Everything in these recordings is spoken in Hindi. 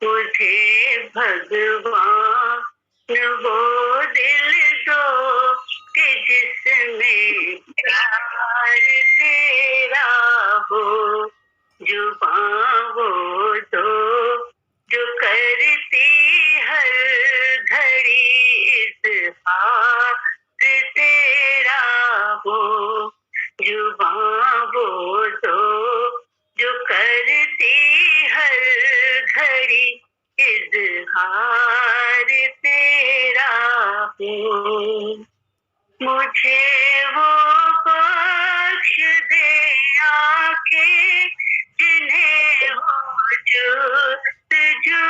मुझे भगवान वो दिल दो कि जिसमें प्यार तेरा हो, जुबां वो दो जो करती हर घड़ी इज़हार तेरा हो, जुबां वो दो जो करती हर घड़ी इज़हार तेरा हो। मुझे वो बख्श दे आंखें जिन्हें हो जुस्तजू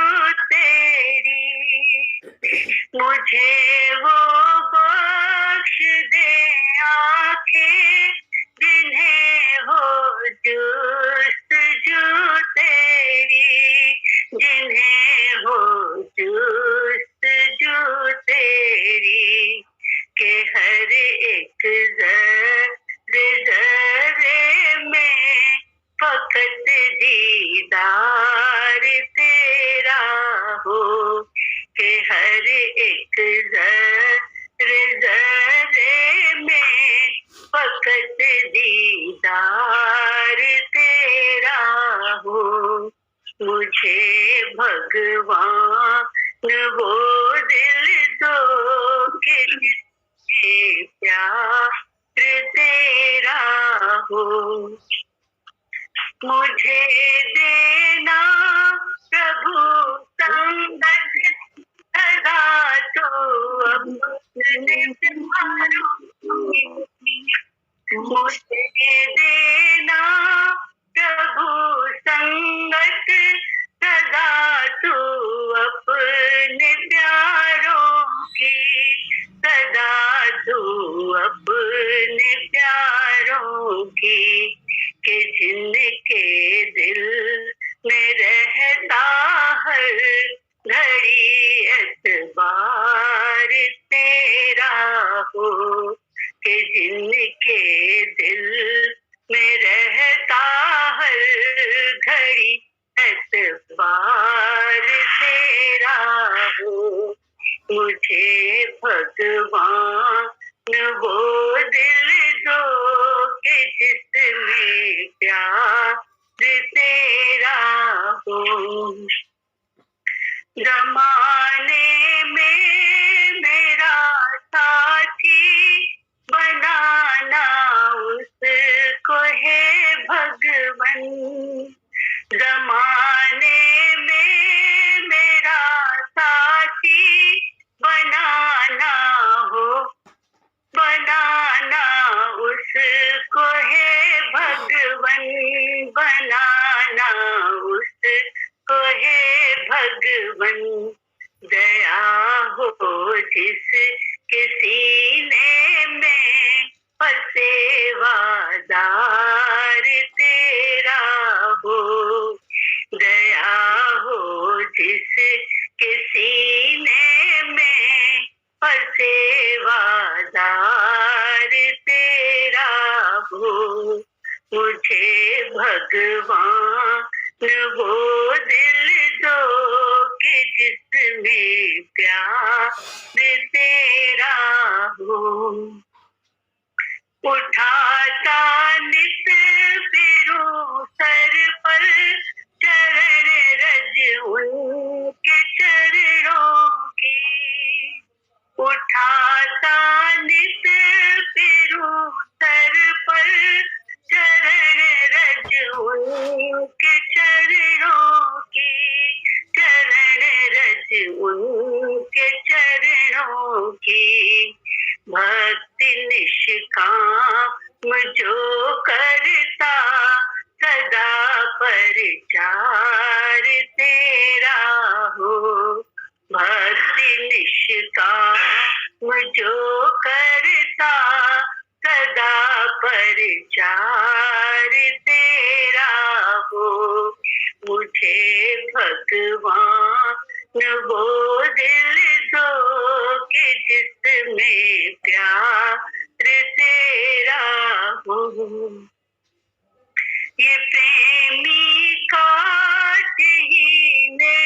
तेरी, मुझे वो बख्श दे आंखें जिन्हें हो जुस्तजू तेरी, जिन्हें हो जुस्तजू तेरी, के हर एक ज़र्रे ज़र्रे में फ़क़त दीदार तेरा हो, के हर एक ज़र्रे ज़र्रे में फ़क़त दीदार तेरा हो। मुझे भगवान वो दिल दो कि जिसमें प्यार तेरा हो, मुझे देना प्रभु संगत सदा तो अपने प्यारों की, मुझे देना प्रभु संगत सदा तू अपने प्यारों की, सदा तू अपने प्यारों की, कि जिनके दिल में रहता हर घड़ी एतबार तेरा हो, कि जिनके दिल में रहता हर घड़ी एतबार तेरा हो। मुझे भगवान वो दिल दो कि जिसमें प्यार तेरा हो। ज़माने में मेरा साथी बनाना उसको है भगवन, ज़माने में मेरा साथी बनाना हो, बनाना उसको है भगवन, बनाना उसको है भगवन। दया हो जिस के सीने में पर सेवादार तेरा हो, दया हो जिस के सीने में पर सेवादार तेरा हो। मुझे भगवान वो दिल दो कि जिसमें प्यार तेरा हो। उठाता नित फिरूं सर पर चरण रज उनके चरणों की, उठाता नित फिरूं सर पर चरण रज उनके चरणों की, चरण रज उनके चरणों की। भक्ति निष्काम जो करता सदा परचार तेरा हो, भक्ति निष्काम जो करता सदा परचार तेरा हो। मुझे भगवान वो दिल दो कि जिसमें प्यार तेरा हो। ये प्रेमी काट ही ने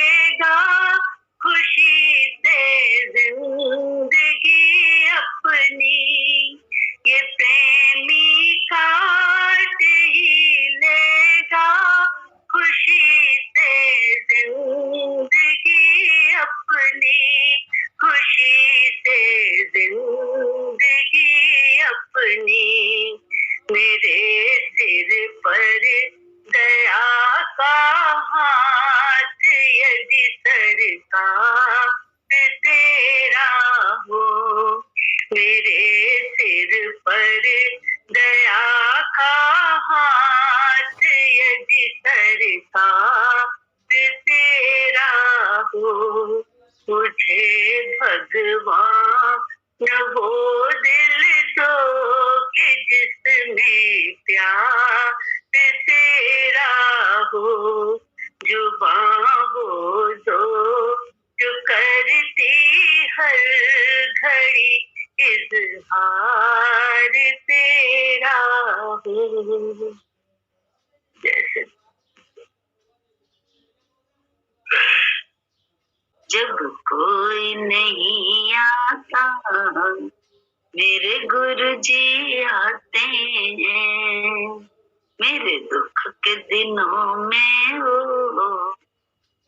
हाथ यदि सरकार तेरा हो, मेरे सिर पर दया का हाथ यदि सरकार तेरा हो, मुझे भगवान वो दिल दो कि जिसमें प्यार तेरा हो, जुबां वो दो जो करती हर घड़ी इजहार तेरा हो। जैसे जब कोई नहीं आता मेरे गुरु जी आते हैं, मेरे दुख के दिनों में वो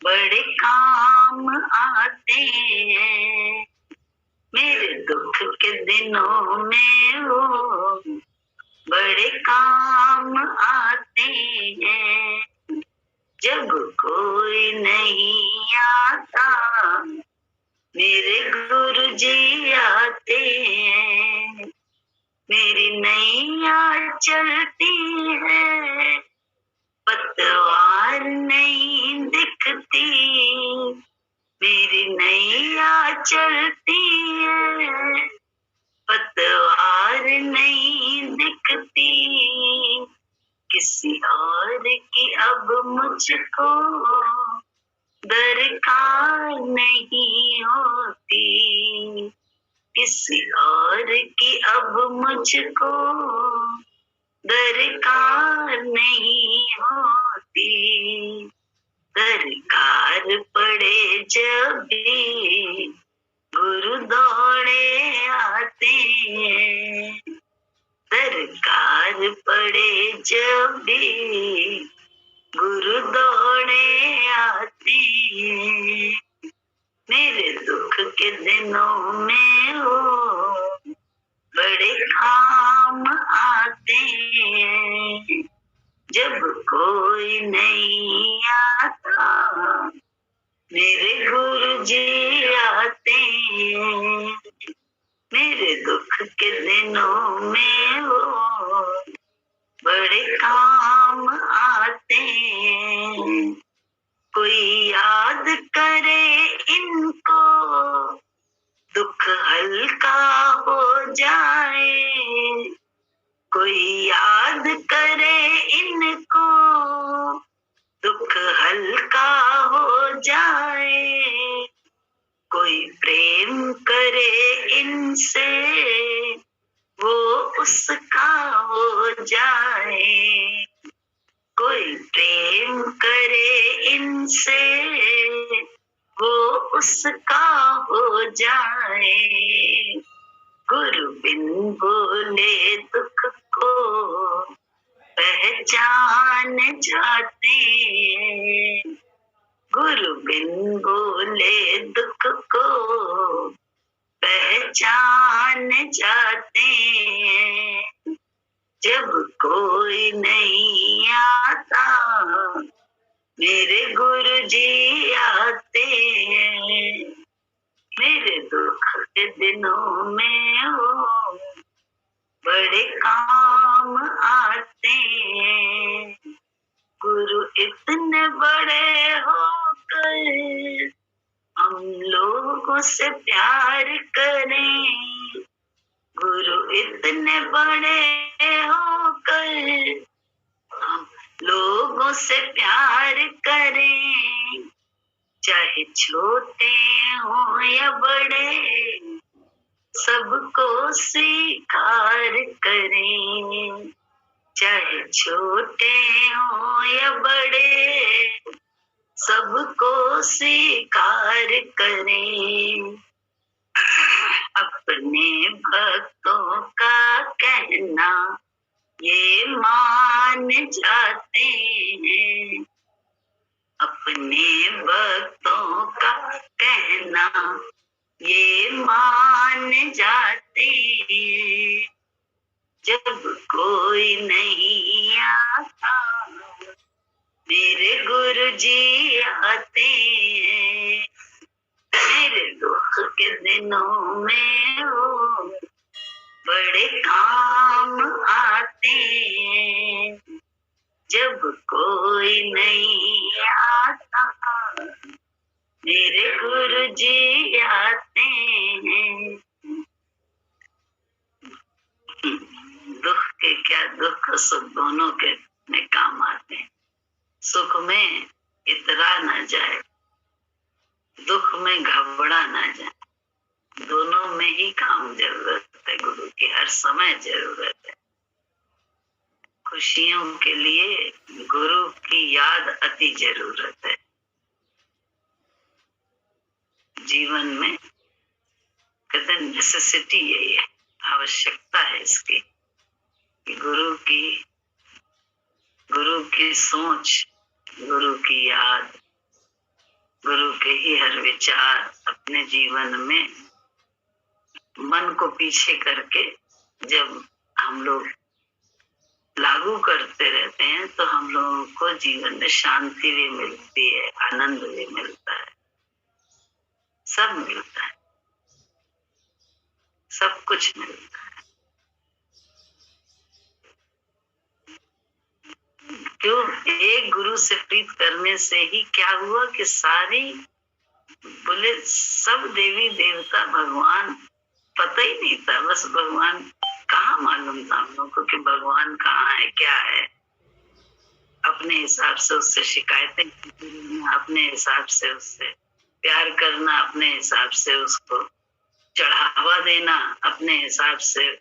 बड़े काम आते हैं, मेरे दुख के दिनों में वो बड़े काम आते हैं। जब कोई नहीं आता मेरे गुरु जी आते हैं, मेरी नैया चलती है पतवार नहीं दिखती, मेरी नैया चलती है पतवार नहीं दिखती, किसी और की अब मुझको दरकार नहीं होती, किसी और की अब मुझको दरकार नहीं होती, दरकार पड़े जब भी गुरु दौड़े आते हैं, दरकार पड़े जब भी गुरु दौड़े आते हैं, मेरे दुख के दिनों में वो बड़े काम आते हैं, जब कोई नहीं आता मेरे गुरु जी आते हैं, मेरे दुख के दिनों में वो बड़े काम आते हैं, कोई याद करे इनको दुख हल्का हो जाए, कोई याद करे इनको दुख हल्का हो जाए, कोई प्रेम करे इनसे वो उसका हो जाए, कोई प्रेम करे इनसे वो उसका हो जाए, गुरु बिन बोले दुख को पहचान जाते हैं, गुरु बिन बोले दुख को पहचान जाते हैं, जब कोई नहीं आता मेरे गुरु जी आते हैं, मेरे दुख के दिनों में वो बड़े काम आते हैं, गुरु इतने बड़े होकर हम लोगों से प्यार करें, गुरु इतने बड़े होकर हम लोगों से प्यार करें, चाहे छोटे हो या बड़े सबको स्वीकार करें, चाहे छोटे हो या बड़े सबको स्वीकार करें, अपने भक्तों का कहना ये मान जाते हैं, अपने भक्तों का कहना ये मान जाते हैं, जब कोई नहीं आता मेरे गुरु जी आते हैं, मेरे दुख के दिनों में वो बड़े काम आते हैं। जब कोई नहीं आता मेरे गुरु जी आते हैं। दुख के क्या, दुख सुख दोनों के में काम आते हैं। सुख में इतरा ना जाए, दुख में घबरा ना जाए, दोनों में ही काम जरूरत है। गुरु की हर समय जरूरत है। खुशियों के लिए गुरु की याद अति जरूरत है। जीवन में कहते हैं नेसेसिटी यही है, आवश्यकता है इसकी कि गुरु की सोच, गुरु की याद, गुरु के ही हर विचार अपने जीवन में मन को पीछे करके जब हम लोग लागू करते रहते हैं तो हम लोगों को जीवन में शांति भी मिलती है, आनंद भी मिलता है, सब मिलता है, सब कुछ मिलता है। क्यों? एक गुरु से प्रीत करने से ही क्या हुआ कि सारी बोले सब देवी देवता भगवान पता ही नहीं था। बस भगवान कहाँ मालूम था हम लोग को कि भगवान कहाँ है, क्या है। अपने हिसाब से उससे शिकायतें, अपने हिसाब से उससे प्यार करना, अपने हिसाब से उसको चढ़ावा देना, अपने हिसाब से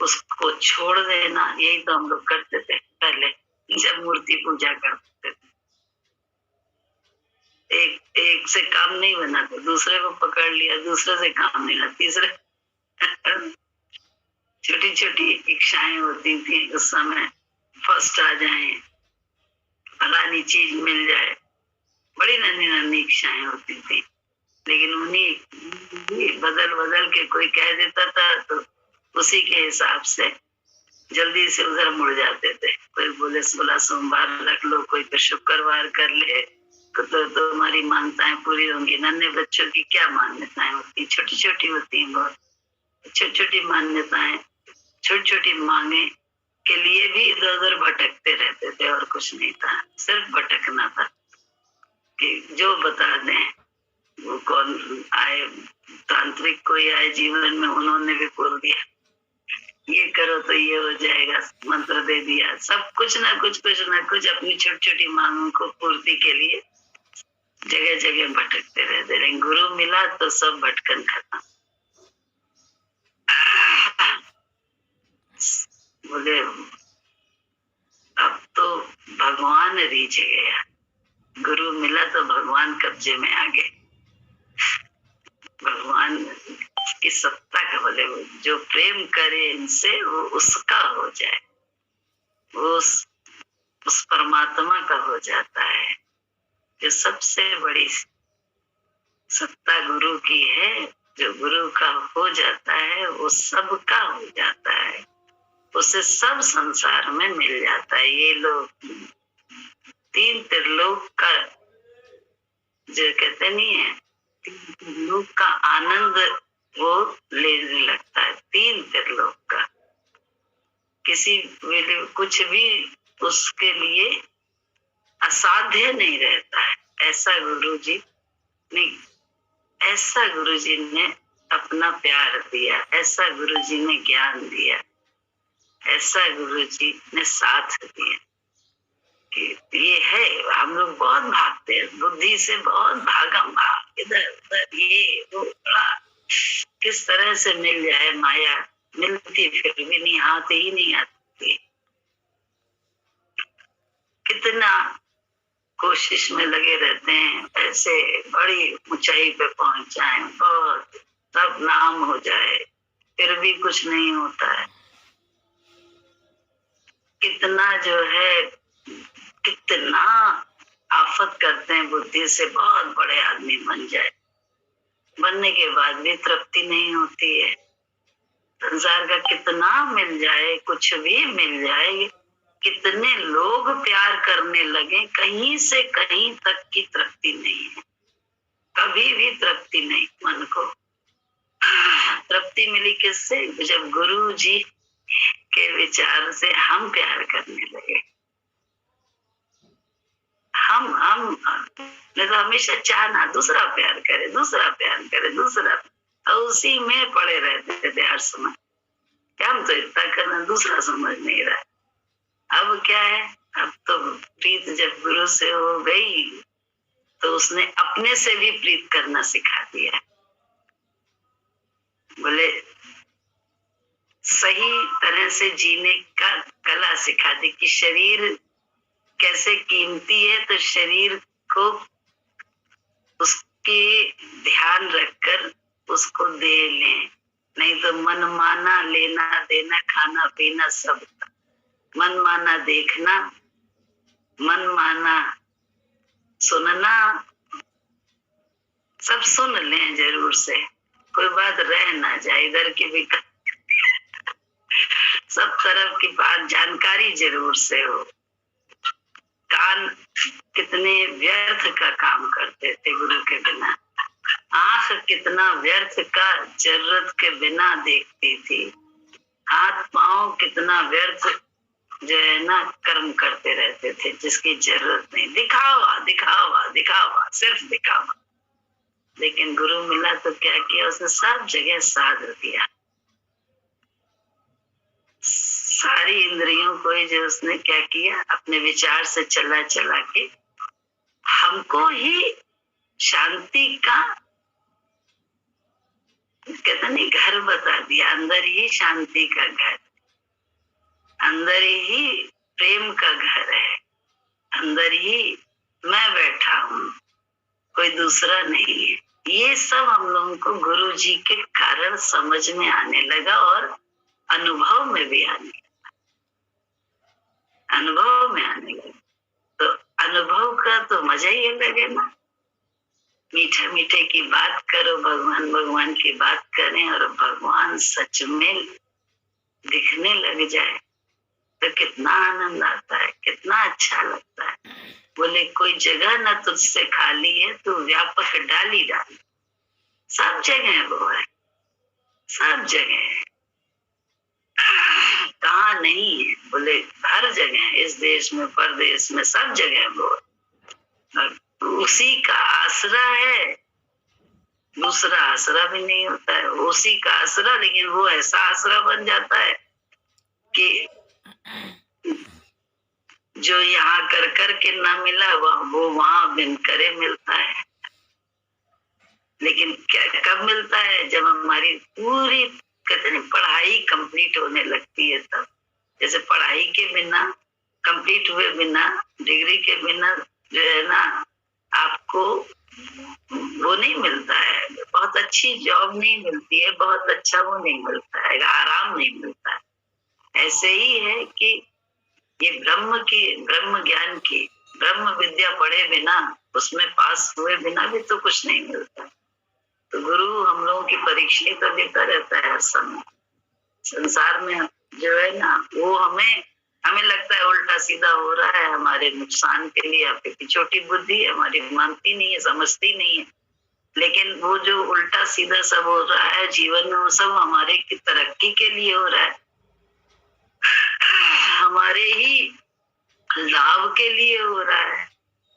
उसको छोड़ देना। यही तो हम लोग करते थे पहले जब मूर्ति पूजा करते थे। एक से काम नहीं बना तो दूसरे को पकड़ लिया, दूसरे से काम नहीं बना तीसरे। छोटी छोटी इच्छाएं होती थी उस समय, फर्स्ट आ जाए, फलानी चीज मिल जाए, बड़ी नन्ही नन्ही इच्छाएं होती थी। लेकिन उन्हीं बदल बदल के कोई कह देता था तो उसी के हिसाब से जल्दी से उधर मुड़ जाते थे। कोई बोले 16 सोमवार रख लो, कोई तो शुक्रवार कर ले तो हमारी मान्यताएं पूरी होंगी। नन्हे बच्चों की क्या मान्यताएं होती, छोटी छोटी होती हैं, बहुत छोटी छोटी मान्यताएं, छोटी छोटी मांगे के लिए भी इधर उधर भटकते रहते थे और कुछ नहीं था, सिर्फ भटकना था कि जो बता दें। वो कौन आए, तांत्रिक कोई आए जीवन में, उन्होंने भी बोल दिया ये करो तो ये हो जाएगा, मंत्र दे दिया। सब कुछ ना कुछ अपनी छोटी छोटी मांगों को पूर्ति के लिए जगह जगह भटकते रहते। लेकिन गुरु मिला तो सब भटकन खत्म। बोले अब तो भगवान रीझ गया, गुरु मिला तो भगवान कब्जे में आ गए। भगवान की सत्ता का, बोले जो प्रेम करे इनसे वो उसका हो जाए, वो उस परमात्मा का हो जाता है। जो सबसे बड़ी सत्ता गुरु की है, जो गुरु का हो जाता है वो सबका हो जाता है, उसे सब संसार में मिल जाता है। ये लोग 3 त्रिलोक का जो कहते नहीं है, त्रिलोक का आनंद वो लेने लगता है। 3 त्रिलोक का किसी कुछ भी उसके लिए असाध्य नहीं रहता है। ऐसा गुरुजी ने अपना प्यार दिया, ऐसा गुरुजी ने ज्ञान दिया, ऐसा गुरुजी ने साथ दिया कि ये है। हम लोग बहुत भागते हैं, बुद्धि से बहुत भागम भाग, इधर उधर ये वो, किस तरह से मिल जाए माया, मिलती फिर भी नहीं, हाथ ही नहीं आती। कितना कोशिश में लगे रहते हैं ऐसे बड़ी ऊंचाई पे पहुंच जाए, बहुत सब नाम हो जाए, फिर भी कुछ नहीं होता है। कितना जो है, कितना आफत करते हैं बुद्धि से बहुत बड़े आदमी बन जाए, बनने के बाद भी तृप्ति नहीं होती है। संसार का कितना मिल जाए, कुछ भी मिल जाए, कितने लोग प्यार करने लगे, कहीं से कहीं तक की तृप्ति नहीं है, कभी भी तृप्ति नहीं मन को। तृप्ति मिली किससे? जब गुरु जी के विचार से हम प्यार करने लगे। हम नहीं तो हमेशा चाहना दूसरा प्यार करे, दूसरा प्यार करे, दूसरा, और उसी में पड़े रहते थे हर समय। क्या हम तो इतना करना, दूसरा समझ नहीं रहा। अब क्या है, अब तो प्रीत जब गुरु से हो गई तो उसने अपने से भी प्रीत करना सिखा दिया। बोले सही तरह से जीने का कला सिखा दी कि शरीर कैसे कीमती है, तो शरीर को उसकी ध्यान रखकर उसको दे लें, नहीं तो मन माना लेना देना, खाना पीना सब, मन माना देखना, मन माना सुनना, सब सुन लें जरूर से, कोई बात रह ना जाए, इधर की भी सब तरफ की बात जानकारी जरूर से हो। कान कितने व्यर्थ का काम करते थे गुरु के बिना, आंख कितना व्यर्थ का जरूरत के बिना देखती थी, हाथ पांव कितना व्यर्थ जो है ना कर्म करते रहते थे जिसकी जरूरत नहीं, दिखावा दिखावा दिखावा, सिर्फ दिखावा। लेकिन गुरु मिला तो क्या किया उसने? सब जगह साध दिया, सारी इंद्रियों को ही जो उसने क्या किया, अपने विचार से चला चला के हमको ही शांति का कहते नहीं घर बता दिया, अंदर ही शांति का घर, अंदर ही प्रेम का घर है, अंदर ही मैं बैठा हूँ, कोई दूसरा नहीं है। ये सब हम लोगों को गुरु जी के कारण समझ में आने लगा और अनुभव में भी आने लगा, अनुभव में आने लगा। तो अनुभव का तो मजा ही अलग है ना। मीठे मीठे की बात करो, भगवान भगवान की बात करें और भगवान सच में दिखने लग जाए तो कितना आनंद आता है, कितना अच्छा लगता है। बोले कोई जगह न तुझसे खाली है, तू व्यापक डाली डाली, सब जगह वो है, सब जगह है, कहाँ नहीं है? बोले हर जगह, इस देश में परदेश में सब जगह वो है। और उसी का आसरा है, दूसरा आसरा भी नहीं होता है, उसी का आसरा, लेकिन वो ऐसा आसरा बन जाता है कि जो यहाँ कर कर के ना मिला वो वहां बिन करे मिलता है। लेकिन कब मिलता है? जब हमारी पूरी कहते हैं पढ़ाई कंप्लीट होने लगती है तब। जैसे पढ़ाई के बिना, कंप्लीट हुए बिना, डिग्री के बिना जो है ना आपको वो नहीं मिलता है, बहुत अच्छी जॉब नहीं मिलती है, बहुत अच्छा वो नहीं मिलता है, आराम नहीं मिलता है। ऐसे ही है कि ये ब्रह्म ज्ञान की, ब्रह्म विद्या पढ़े बिना, उसमें पास हुए बिना भी तो कुछ नहीं मिलता। तो गुरु हम लोगों की परीक्षा तो देता रहता है हर समय। संसार में जो है ना वो हमें लगता है उल्टा सीधा हो रहा है हमारे नुकसान के लिए, आपकी छोटी बुद्धि हमारी मानती नहीं है, समझती नहीं है। लेकिन वो जो उल्टा सीधा सब हो रहा है जीवन में, वो सब हमारे की तरक्की के लिए हो रहा है, हमारे ही लाभ के लिए हो रहा है,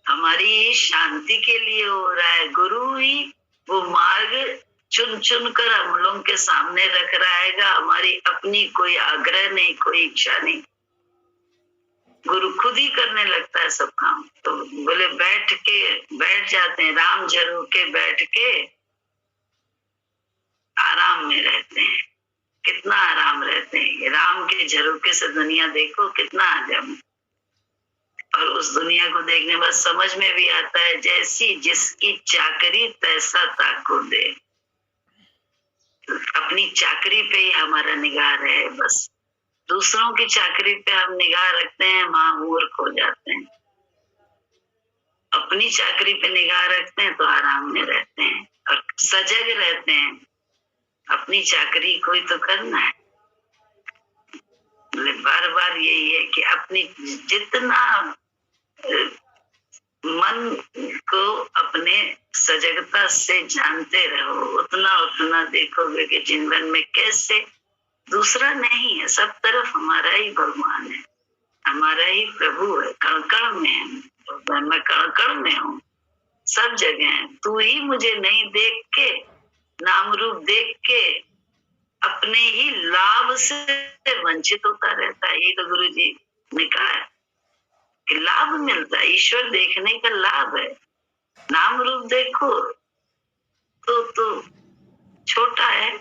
हमारी ही शांति के लिए हो रहा है। गुरु ही वो मार्ग चुन चुन कर हम लोगों के सामने रख रहेगा, हमारी अपनी कोई आग्रह नहीं, कोई इच्छा नहीं, गुरु खुद ही करने लगता है सब काम। तो बोले बैठ जाते हैं, राम झरो के बैठ के आराम में रहते हैं। कितना आराम रहते हैं, राम के झरोके से दुनिया देखो कितना आराम। और उस दुनिया को देखने बाद समझ में भी आता है, जैसी जिसकी चाकरी तैसा ताको दे। अपनी चाकरी पे ही हमारा निगाह रहे बस, दूसरों की चाकरी पे हम निगाह रखते हैं, महामूर्ख हो जाते हैं। अपनी चाकरी पे निगाह रखते हैं तो आराम में रहते हैं और सजग रहते हैं। अपनी चाकरी कोई तो करना है, बार बार यही है कि अपनी जितना मन को अपने सजगता से जानते रहो, उतना उतना देखोगे कि जीवन में कैसे दूसरा नहीं है, सब तरफ हमारा ही भगवान है, हमारा ही प्रभु है, कण कण में है, मैं कण कण में हूँ, सब जगह है। तू ही मुझे नहीं देख के, नाम रूप देख के अपने ही लाभ से वंचित होता रहता है। ये तो गुरु जी ने कहा है कि लाभ मिलता है, ईश्वर देखने का लाभ है। नाम रूप देखो तो छोटा है,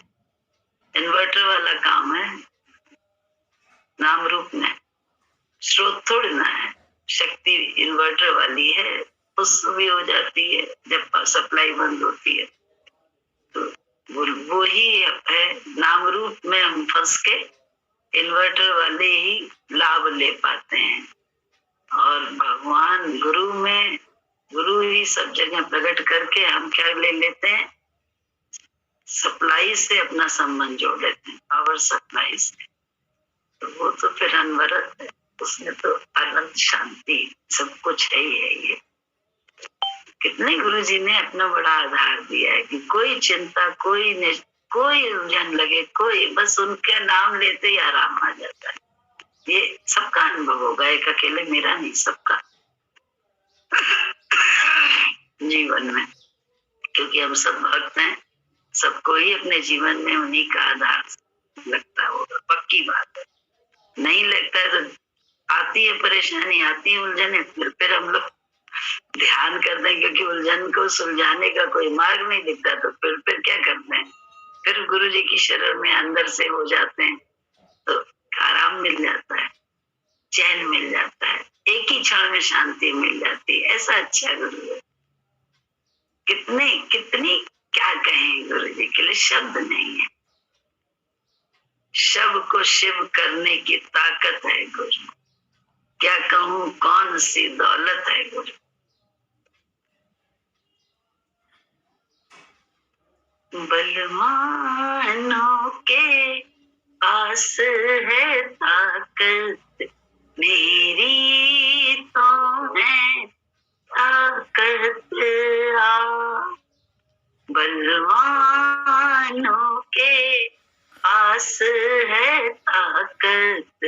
इन्वर्टर वाला काम है। नाम रूप में स्रोत थोड़ी ना है, शक्ति इन्वर्टर वाली है, उससे भी हो जाती है जब सप्लाई बंद होती है। तो वो ही है, नाम रूप में हम फंस के इन्वर्टर वाले ही लाभ ले पाते हैं। और भगवान गुरु में, गुरु ही सब जगह प्रकट करके हम क्या ले लेते हैं, सप्लाई से अपना संबंध जोड़ लेते हैं, पावर सप्लाई से। तो वो तो फिर अनवरत है, उसमें तो अनंत शांति सब कुछ है ही है। ये कितने गुरु जी ने अपना बड़ा आधार दिया है कि कोई चिंता, कोई उलझन लगे, कोई बस उनका नाम लेते ही आराम आ जाता है। ये सबका अनुभव होगा, एक अकेले मेरा नहीं, सबका जीवन में, क्योंकि हम सब भक्त हैं, सबको ही अपने जीवन में उन्हीं का आधार लगता होगा, पक्की बात है। नहीं लगता है तो आती है परेशानी, आती है उलझने, फिर हम लोग ध्यान करते हैं, क्योंकि उलझन को सुलझाने का कोई मार्ग नहीं दिखता, तो फिर क्या करते हैं, फिर गुरु जी की शरण में अंदर से हो जाते हैं, तो आराम मिल जाता है, चैन मिल जाता है, एक ही क्षण में शांति मिल जाती है। ऐसा अच्छा गुरु है। कितनी क्या कहें गुरु जी के लिए, शब्द नहीं है। शब्द को शिव करने की ताकत है गुरु, क्या कहूँ कौन सी दौलत है गुरु। बलवानों के पास है ताकत, मेरी तो है ताकत। बलवानों के पास है ताकत,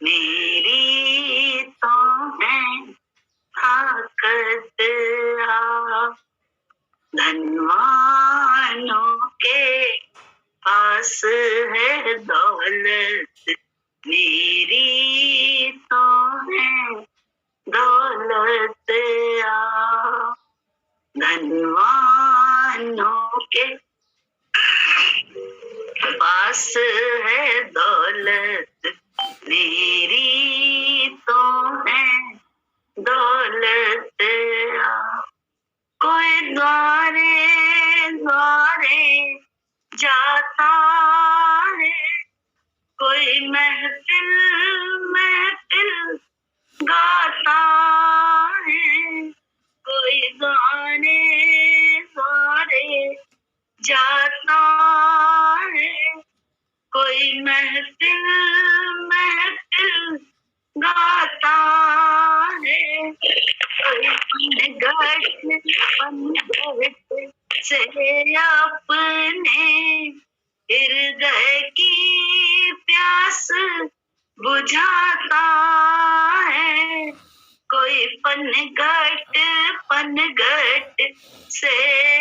मेरी तो है ताकत। धनवानों के पास है दौलत, मेरी तो है दौलत। धनवानों के पास है दौलत, मेरी तो है दौलत। कोई द्वारे द्वारे जाता है, कोई महफिल महफिल गाता है, कोई द्वारे द्वारे जाता है, कोई महफिल महफिल गाता है, कोई पनघट से अपने हृदय की प्यास बुझाता है, कोई पनघट से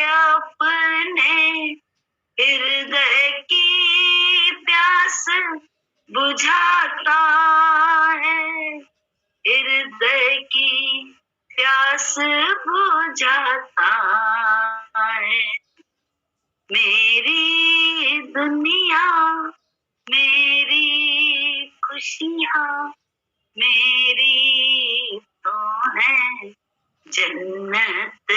अपने हृदय की प्यास बुझाता है, हृदय की प्यास बुझाता है। मेरी दुनिया, मेरी खुशियाँ, मेरी तो है जन्नत।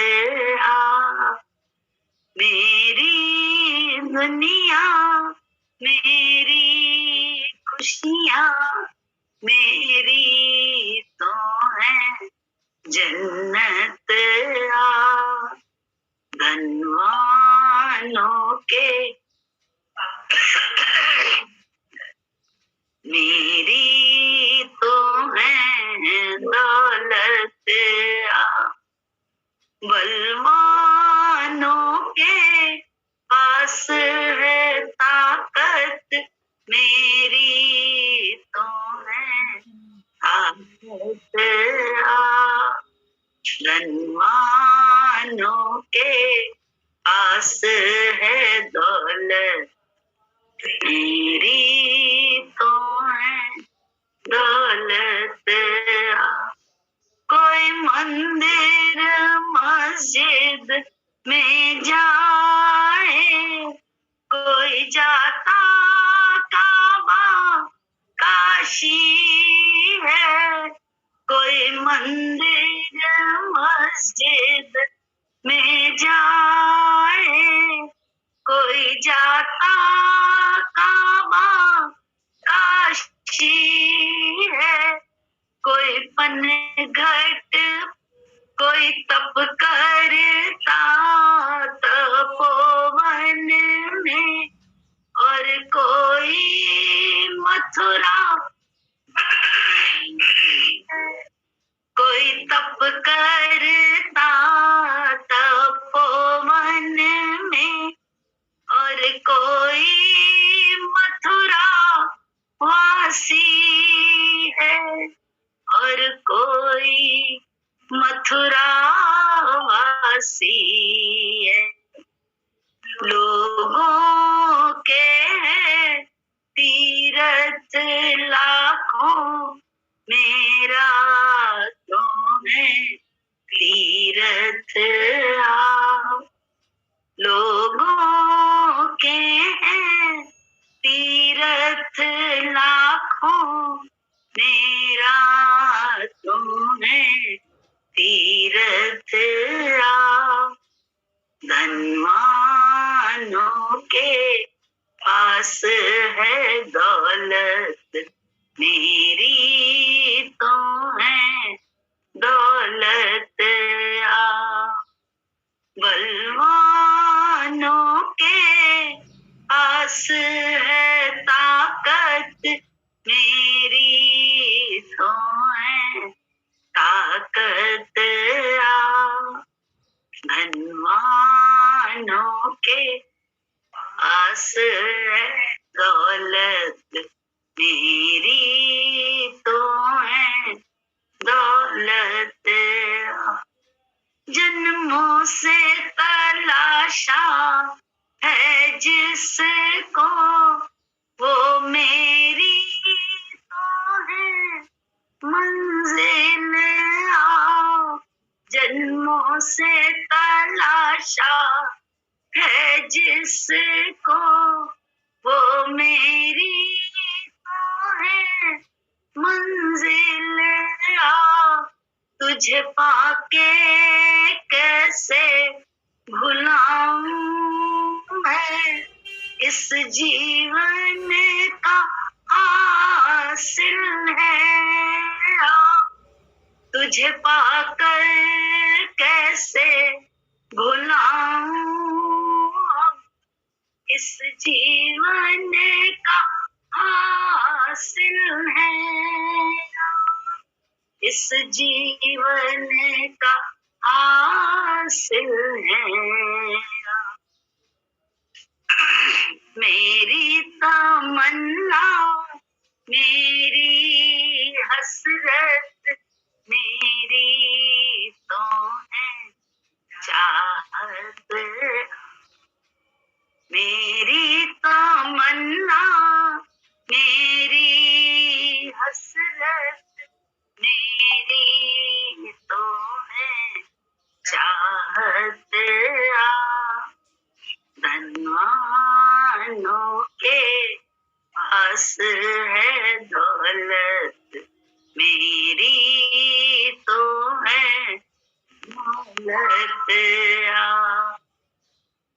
मेरी दुनिया, मेरी खुशियाँ, मेरी तो है जन्नत। धनवानों के मेरी बलवानों के पास है ताकत, मेरी तो है ताकत। धनवानों के पास है दौलत, मेरी तो है दौलत। कोई मंदिर मस्जिद में जाए, कोई जाता काबा काशी है। कोई मंदिर मस्जिद में जाए, कोई जाता काबा काशी है। कोई पनघट कोई तप करता तपोवन में, और कोई मथुरा कोई तप करता तपोवन में, और कोई मथुरा वासी है, और कोई मथुरा वासी है। लोगों के हैं तीरथ लाखों, मेरा तो है तीरथ आप। लोगों के हैं तीरथ लाखों, मेरा तुम है तीरथ आप। धनवानों के पास है दौलत, मेरी तो है दौलत आप। बलवानों के पास है ताकत, मेरी तो है ताकत आप। धनवानों के पास है दौलत, मेरी तो है दौलत आप। जन्मों से तलाशा है जिसको, वो मेरी तो है मंजिल आओ। जन्मों से तलाशा है जिसको, वो मेरी तो है मंजिल आओ। तुझे पाके कैसे भुलाऊं मैं, इस जीवन का हासिल है। तुझे पाकर कैसे भुलाऊं, इस जीवन का हासिल है। इस जीवन का हासिल है। मेरी तमन्ना मेरी हसरत, मेरी तो है चाहत। मेरी तमन्ना मेरी हसरत, मेरी तो है चाहत आप। धनवानों के पास है दौलत, मेरी तो है दौलत आप।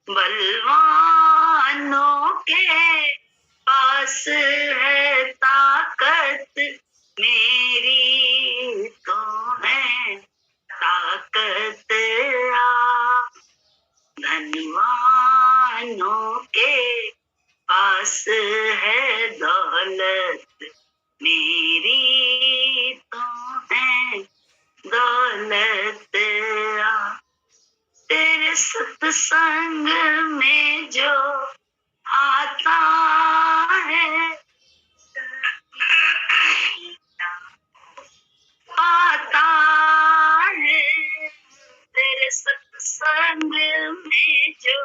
बलवानों के पास है ताकत, मेरी तो है ताकत आप। धनवानों के पास है दौलत, मेरी तो है दौलत आप। सत्संग में जो आता है पाता है, तेरे सत्संग में जो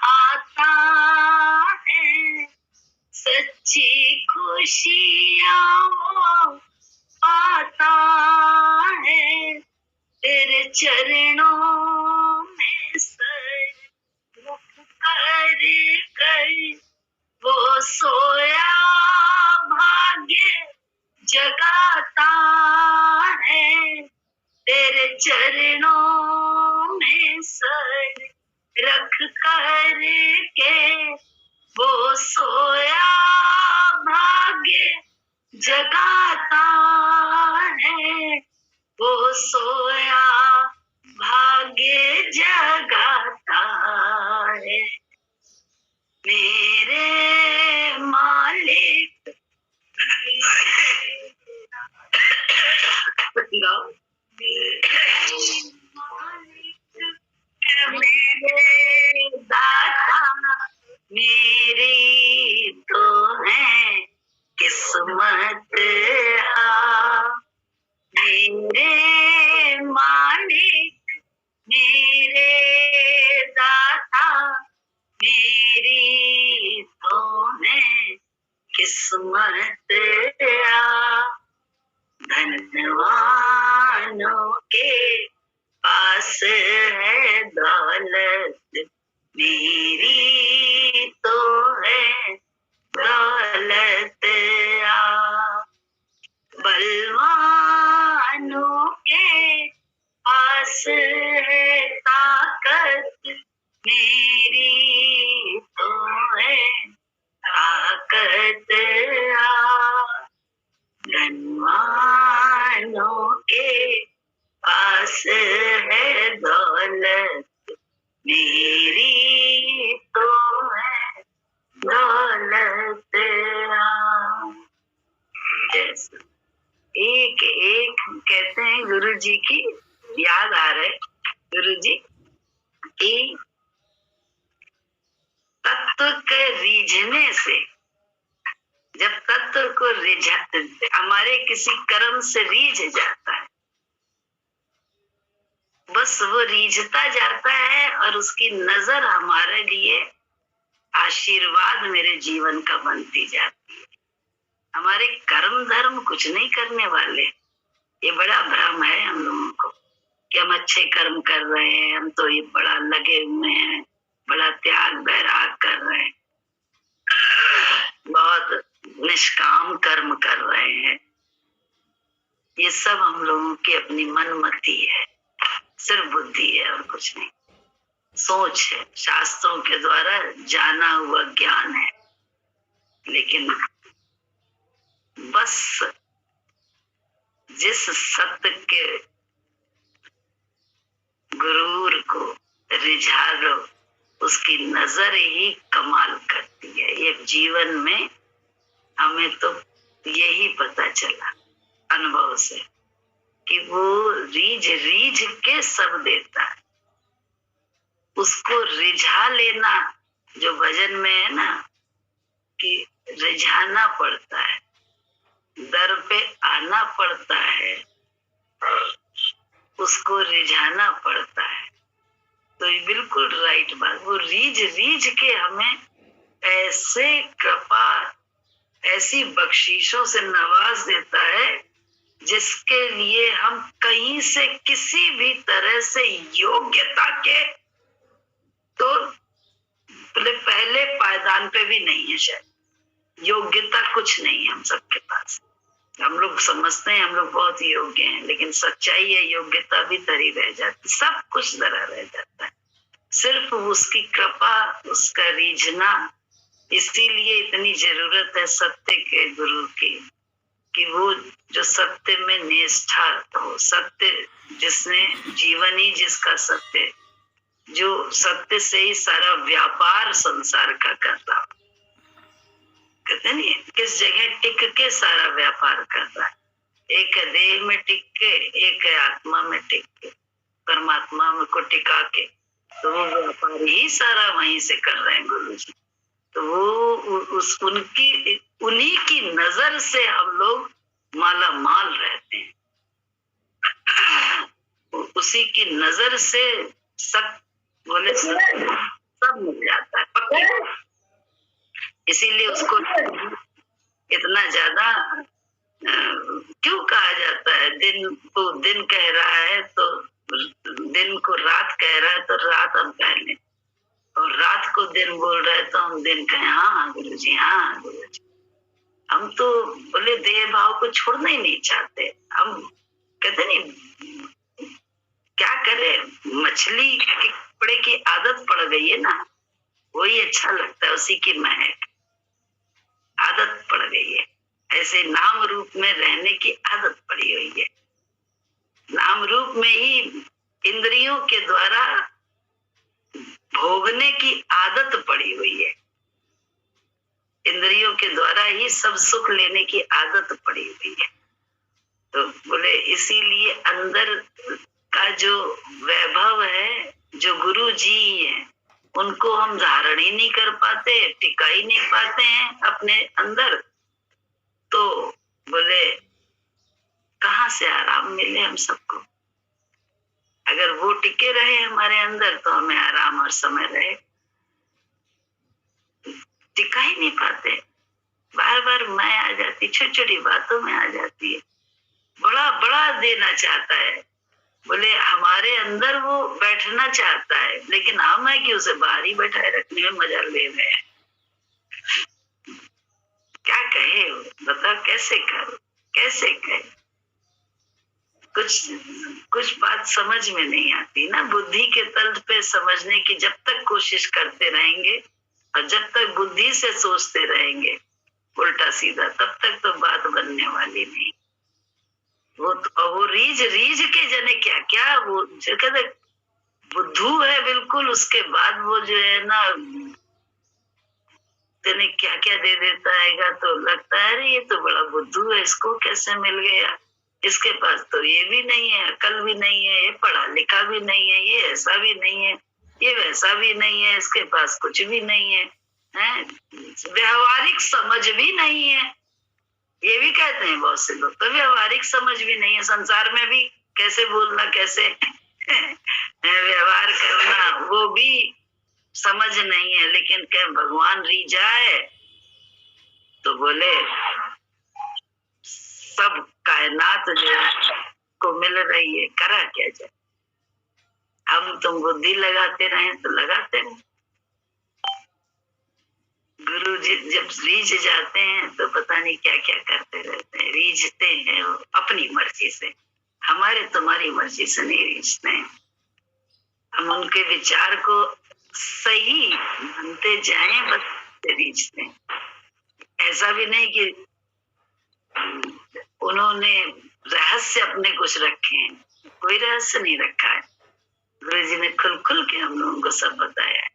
आता है, सच्ची खुशियाँ वो पाता है, तेरे चरणों में सर रख कर वो सोया भाग्य जगाता है, तेरे चरणों में सर रख कर के वो सोया भाग्य जगाता है, वो सोया भाग्य जगाता है। मेरे मालिक मेरे दाता मेरी तो है किस्मत, मेरे मालिक मेरे दाता मेरी तो है किस्मत। धनवानों के पास है दौलत, मेरी तो है दौलत। बलवानों के पास है ताकत, मेरी तो है ताकत। धनवानों के पास है दौलत, मेरी तो है दौलत। एक एक कहते हैं गुरु जी की याद आ रहे गुरु जी की तत्व के रीझने से, जब तत्व को रिझा हमारे किसी कर्म से रीझ जाता है, बस वो रीझता जाता है और उसकी नजर हमारे लिए आशीर्वाद मेरे जीवन का बनती जाती है। हमारे कर्म धर्म कुछ नहीं करने वाले, ये बड़ा भ्रम है हम लोगों को कि हम अच्छे कर्म कर रहे हैं, हम तो ये बड़ा लगे हुए हैं, बड़ा त्याग बैराग कर रहे हैं, बहुत निष्काम कर्म कर रहे हैं। ये सब हम लोगों की अपनी मनमति है, सिर्फ बुद्धि है और कुछ नहीं, सोच है, शास्त्रों के द्वारा जाना हुआ ज्ञान है। लेकिन बस जिस सत्य के गुरूर को रिझा लो, उसकी नजर ही कमाल करती है। ये जीवन में हमें तो यही पता चला अनुभव से कि वो रीझ रीझ के सब देता है। उसको रिझा लेना जो भजन में है ना, कि रिझाना पड़ता है, दर पे आना पड़ता है, उसको रिझाना पड़ता है। तो ये बिल्कुल राइट बात, वो रीझ रीझ के हमें ऐसे कृपा ऐसी बख्शीशों से नवाज देता है जिसके लिए हम कहीं से किसी भी तरह से योग्यता के तो पहले पायदान पे भी नहीं है। शायद योग्यता कुछ नहीं है हम सबके पास। हम लोग समझते हैं हम लोग बहुत योग्य हैं, लेकिन सच्चाई है योग्यता भी धरी रह जाती, सब कुछ धरा रह जाता है। सिर्फ उसकी कृपा, उसका रीझना, इसीलिए इतनी जरूरत है सत्य के गुरु की, कि वो जो सत्य में निष्ठा हो, सत्य जिसने जीवन ही जिसका सत्य, जो सत्य से ही सारा व्यापार संसार का करता हो। कहते नहीं किस जगह टिक के सारा व्यापार कर रहा है, एक है देह में टिक के, एक है आत्मा में टिक के, परमात्मा को टिका के तो वो व्यापार ही सारा वहीं से कर रहे हैं गुरु जी। तो वो उस उन्हीं की नजर से हम लोग माला माल रहते हैं। उसी की नजर से सब बोले सब मिल जाता है पक्का। इसीलिए उसको इतना ज्यादा क्यों कहा जाता है? दिन को दिन कह रहा है तो दिन को रात कह रहा है तो रात हम कह लें, और रात को दिन बोल रहे तो हम दिन कहें। हाँ गुरु जी, हाँ गुरु जी। हम तो बोले देह भाव को छोड़ना ही नहीं चाहते। हम कहते नहीं क्या करे, मछली के कपड़े की आदत पड़ गई है ना, वही अच्छा लगता है, उसी की महक आदत पड़ गई है। ऐसे नाम रूप में रहने की आदत पड़ी हुई है। नाम रूप में ही इंद्रियों के द्वारा भोगने की आदत पड़ी हुई है। इंद्रियों के द्वारा ही सब सुख लेने की आदत पड़ी हुई है। तो बोले इसीलिए अंदर का जो वैभव है, जो गुरु जी है, उनको हम धारण ही नहीं कर पाते, टिका ही नहीं पाते हैं अपने अंदर। तो बोले कहाँ से आराम मिले हम सबको? अगर वो टिके रहे हमारे अंदर तो हमें आराम और समय रहे। टिका ही नहीं पाते, बार बार मैं आ जाती, छोटी छोटी बातों में आ जाती है। बड़ा बड़ा देना चाहता है, बोले हमारे अंदर वो बैठना चाहता है, लेकिन हम है कि उसे बाहर ही बैठाए रखने में मजा ले रहे हैं। क्या कहे बता, कैसे करो, कैसे कहे? कुछ बात समझ में नहीं आती ना। बुद्धि के तल पे समझने की जब तक कोशिश करते रहेंगे और जब तक बुद्धि से सोचते रहेंगे उल्टा सीधा, तब तक तो बात बनने वाली नहीं। वो रीझ रीझ के जने क्या क्या वो जो कहते बुद्धू है बिल्कुल, उसके बाद वो जो है ना तेने क्या क्या दे देता है, तो लगता है ये तो बड़ा बुद्धू है, इसको कैसे मिल गया? इसके पास तो ये भी नहीं है, अकल भी नहीं है, ये पढ़ा लिखा भी नहीं है, ये ऐसा भी नहीं है, ये वैसा भी नहीं है, इसके पास कुछ भी नहीं है, व्यवहारिक समझ भी नहीं है। ये भी कहते हैं बहुत से लोग, तो व्यवहारिक समझ भी नहीं है। संसार में भी कैसे बोलना, कैसे व्यवहार करना, वो भी समझ नहीं है। लेकिन क्या भगवान रीझा है तो बोले सब कायनात जो को मिल रही है, करा क्या जाए? हम तुम बुद्धि लगाते रहे तो लगाते रहे। गुरु जी जब रीझ जाते हैं तो पता नहीं क्या क्या करते रहते हैं, रीझते हैं वो अपनी मर्जी से। हमारे तुम्हारी मर्जी से नहीं रीझते हैं। हम उनके विचार को सही मानते जाएं, बस रीझते हैं। ऐसा भी नहीं कि उन्होंने रहस्य अपने कुछ रखे हैं, कोई रहस्य नहीं रखा है। गुरु जी ने खुल खुल के हम लोगों को सब बताया है।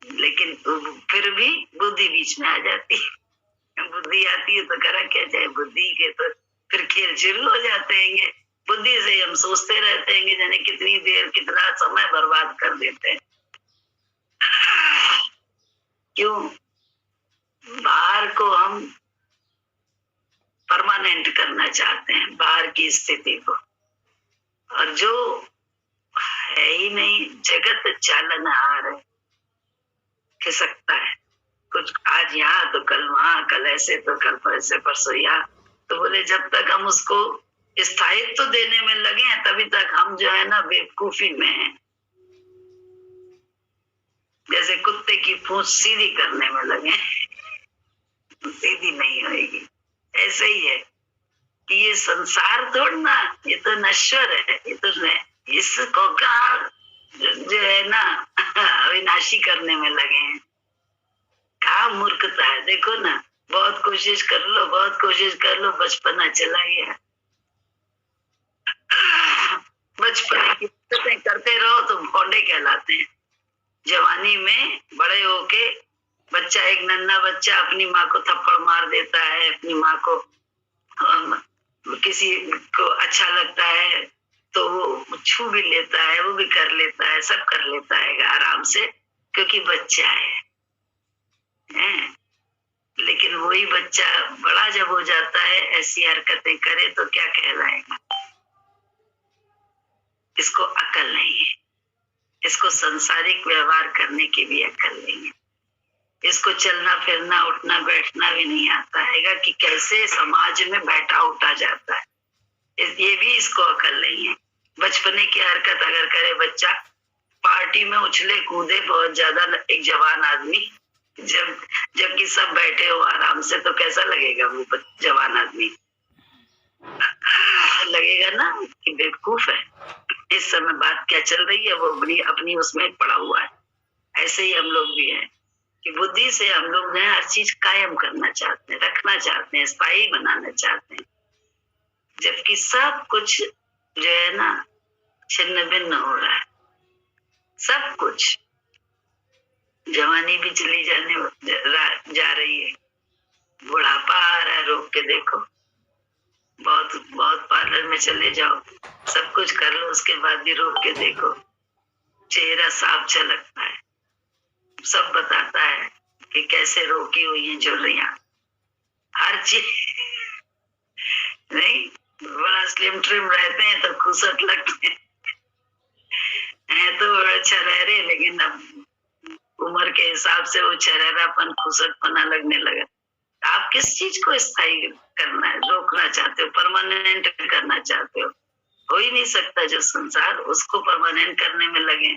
लेकिन फिर भी बुद्धि बीच में आ जाती है। बुद्धि आती है तो करा क्या जाए? बुद्धि के तो फिर खेल शुरू हो जाते हैं। बुद्धि से हम सोचते रहते हैं जाने कितनी देर कितना समय बर्बाद कर देते हैं। क्यों? बाहर को हम परमानेंट करना चाहते हैं, बाहर की स्थिति को, और जो है ही नहीं। जगत चालनहार है, खिसकता है, कुछ आज यहाँ तो कल वहां, कल ऐसे तो कल ऐसे, परसों यहाँ। तो बोले जब तक हम उसको स्थायित्व देने में लगे हैं तभी तक हम जो है ना बेवकूफी में हैं। जैसे कुत्ते की पूंछ सीधी करने में लगे, सीधी नहीं होगी। ऐसे ही है कि ये संसार थोड़ना, ये तो नश्वर है, ये तो इसको कहा जो है ना अविनाशी करने में लगे हैं। कहा मूर्खता है, देखो ना, बहुत कोशिश कर लो, बहुत कोशिश कर लो, बचपना चला गया। बचपन की बातें करते रहो तो भोंडे कहलाते हैं। जवानी में बड़े होके बच्चा, एक नन्हा बच्चा अपनी माँ को थप्पड़ मार देता है, अपनी माँ को, किसी को अच्छा लगता है तो वो छू भी लेता है, वो भी कर लेता है, सब कर लेता है आराम से, क्योंकि बच्चा है। लेकिन वही बच्चा बड़ा जब हो जाता है, ऐसी हरकतें करे तो क्या कहलाएगा? इसको अकल नहीं है, इसको संसारिक व्यवहार करने की भी अकल नहीं है, इसको चलना फिरना उठना बैठना भी नहीं आता है कि कैसे समाज में बैठा उठा जाता है, ये भी इसको अकल नहीं है। बचपने की हरकत अगर करे बच्चा, पार्टी में उछले कूदे बहुत ज्यादा, एक जवान आदमी, जबकि सब बैठे हो आराम से, तो कैसा लगेगा वो जवान आदमी? लगेगा ना कि बेवकूफ है, इस समय बात क्या चल रही है, वो अपनी उसमें पड़ा हुआ है। ऐसे ही हम लोग भी हैं कि बुद्धि से हम लोग ने हर चीज कायम करना चाहते हैं, रखना चाहते हैं, स्थायी बनाना चाहते हैं, जबकि सब कुछ जो है ना छिन्न भिन्न हो रहा है, सब कुछ। जवानी भी चली जा रही है, बुढ़ापा आ रहा है, रोक के देखो, बहुत बहुत पार्लर में चले जाओ, सब कुछ कर लो, उसके बाद भी रोक के देखो, चेहरा साफ झलकता है, सब बताता है कि कैसे रोकी हुई है झुर्रियां, हर चीज। नहीं, बड़ा स्लिम ट्रिम रहते हैं तो खुशट लगते हैं, तो अच्छा रह रहे, लेकिन अब उम्र के हिसाब से वो चेहरापन खुशटपना लगने लगा। आप किस चीज को स्थायी करना है, रोकना चाहते हो, परमानेंट करना चाहते हो ही नहीं सकता। जो संसार, उसको परमानेंट करने में लगे,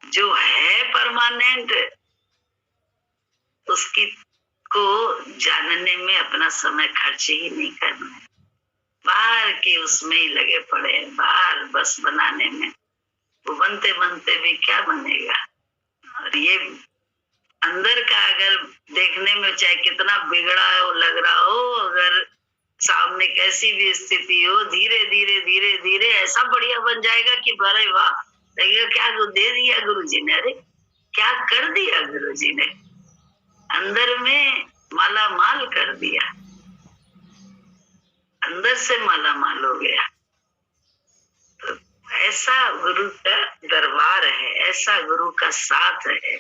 जो है परमानेंट उसकी को जानने में अपना समय खर्च ही नहीं करना है, बाहर के उसमें ही लगे पड़े हैं, बाहर बस बनाने में। वो बनते बनते भी क्या बनेगा? और ये अंदर का अगर देखने में चाहे कितना बिगड़ा हो लग रहा हो, अगर सामने कैसी भी स्थिति हो, धीरे धीरे धीरे धीरे ऐसा बढ़िया बन जाएगा कि अरे वाह, लगेगा क्या दे दिया गुरु जी ने, अरे क्या कर दिया गुरु जी ने, अंदर में माला माल कर दिया, अंदर से माला माल हो गया। तो ऐसा गुरु का दरबार है, ऐसा गुरु का साथ है,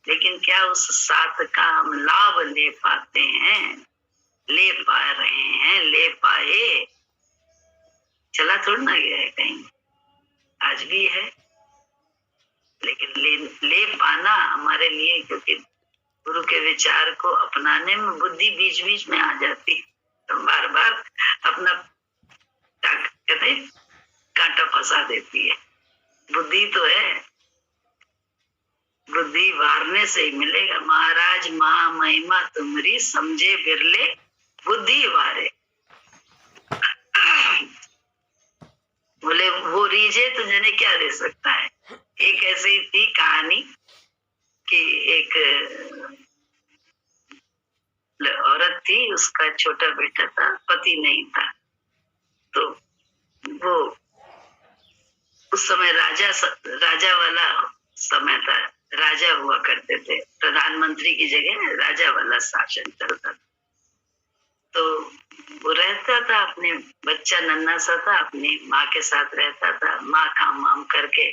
लेकिन क्या उस साथ का हम लाभ ले पाते हैं, ले पा रहे हैं, ले पाए? चला थोड़ा ना गया है कहीं, आज भी है, लेकिन ले पाना हमारे लिए, क्योंकि गुरु के विचार को अपनाने में बुद्धि बीच बीच में आ जाती, तो बार बार अपना कहते कांटा फंसा देती है। बुद्धि तो है, बुद्धि वारने से ही मिलेगा। महाराज महा महिमा तुम्हारी, समझे बिरले बुद्धि वारे। बोले वो रीझे तो जने क्या दे सकता है। एक ऐसी ही थी कहानी कि एक औरत थी, उसका छोटा बेटा था, पति नहीं था, तो वो उस समय राजा वाला समय था, राजा हुआ करते थे, प्रधानमंत्री की जगह राजा वाला शासन चलता था। तो वो रहता था, अपने बच्चा नन्हा सा था, अपनी माँ के साथ रहता था, माँ काम वाम करके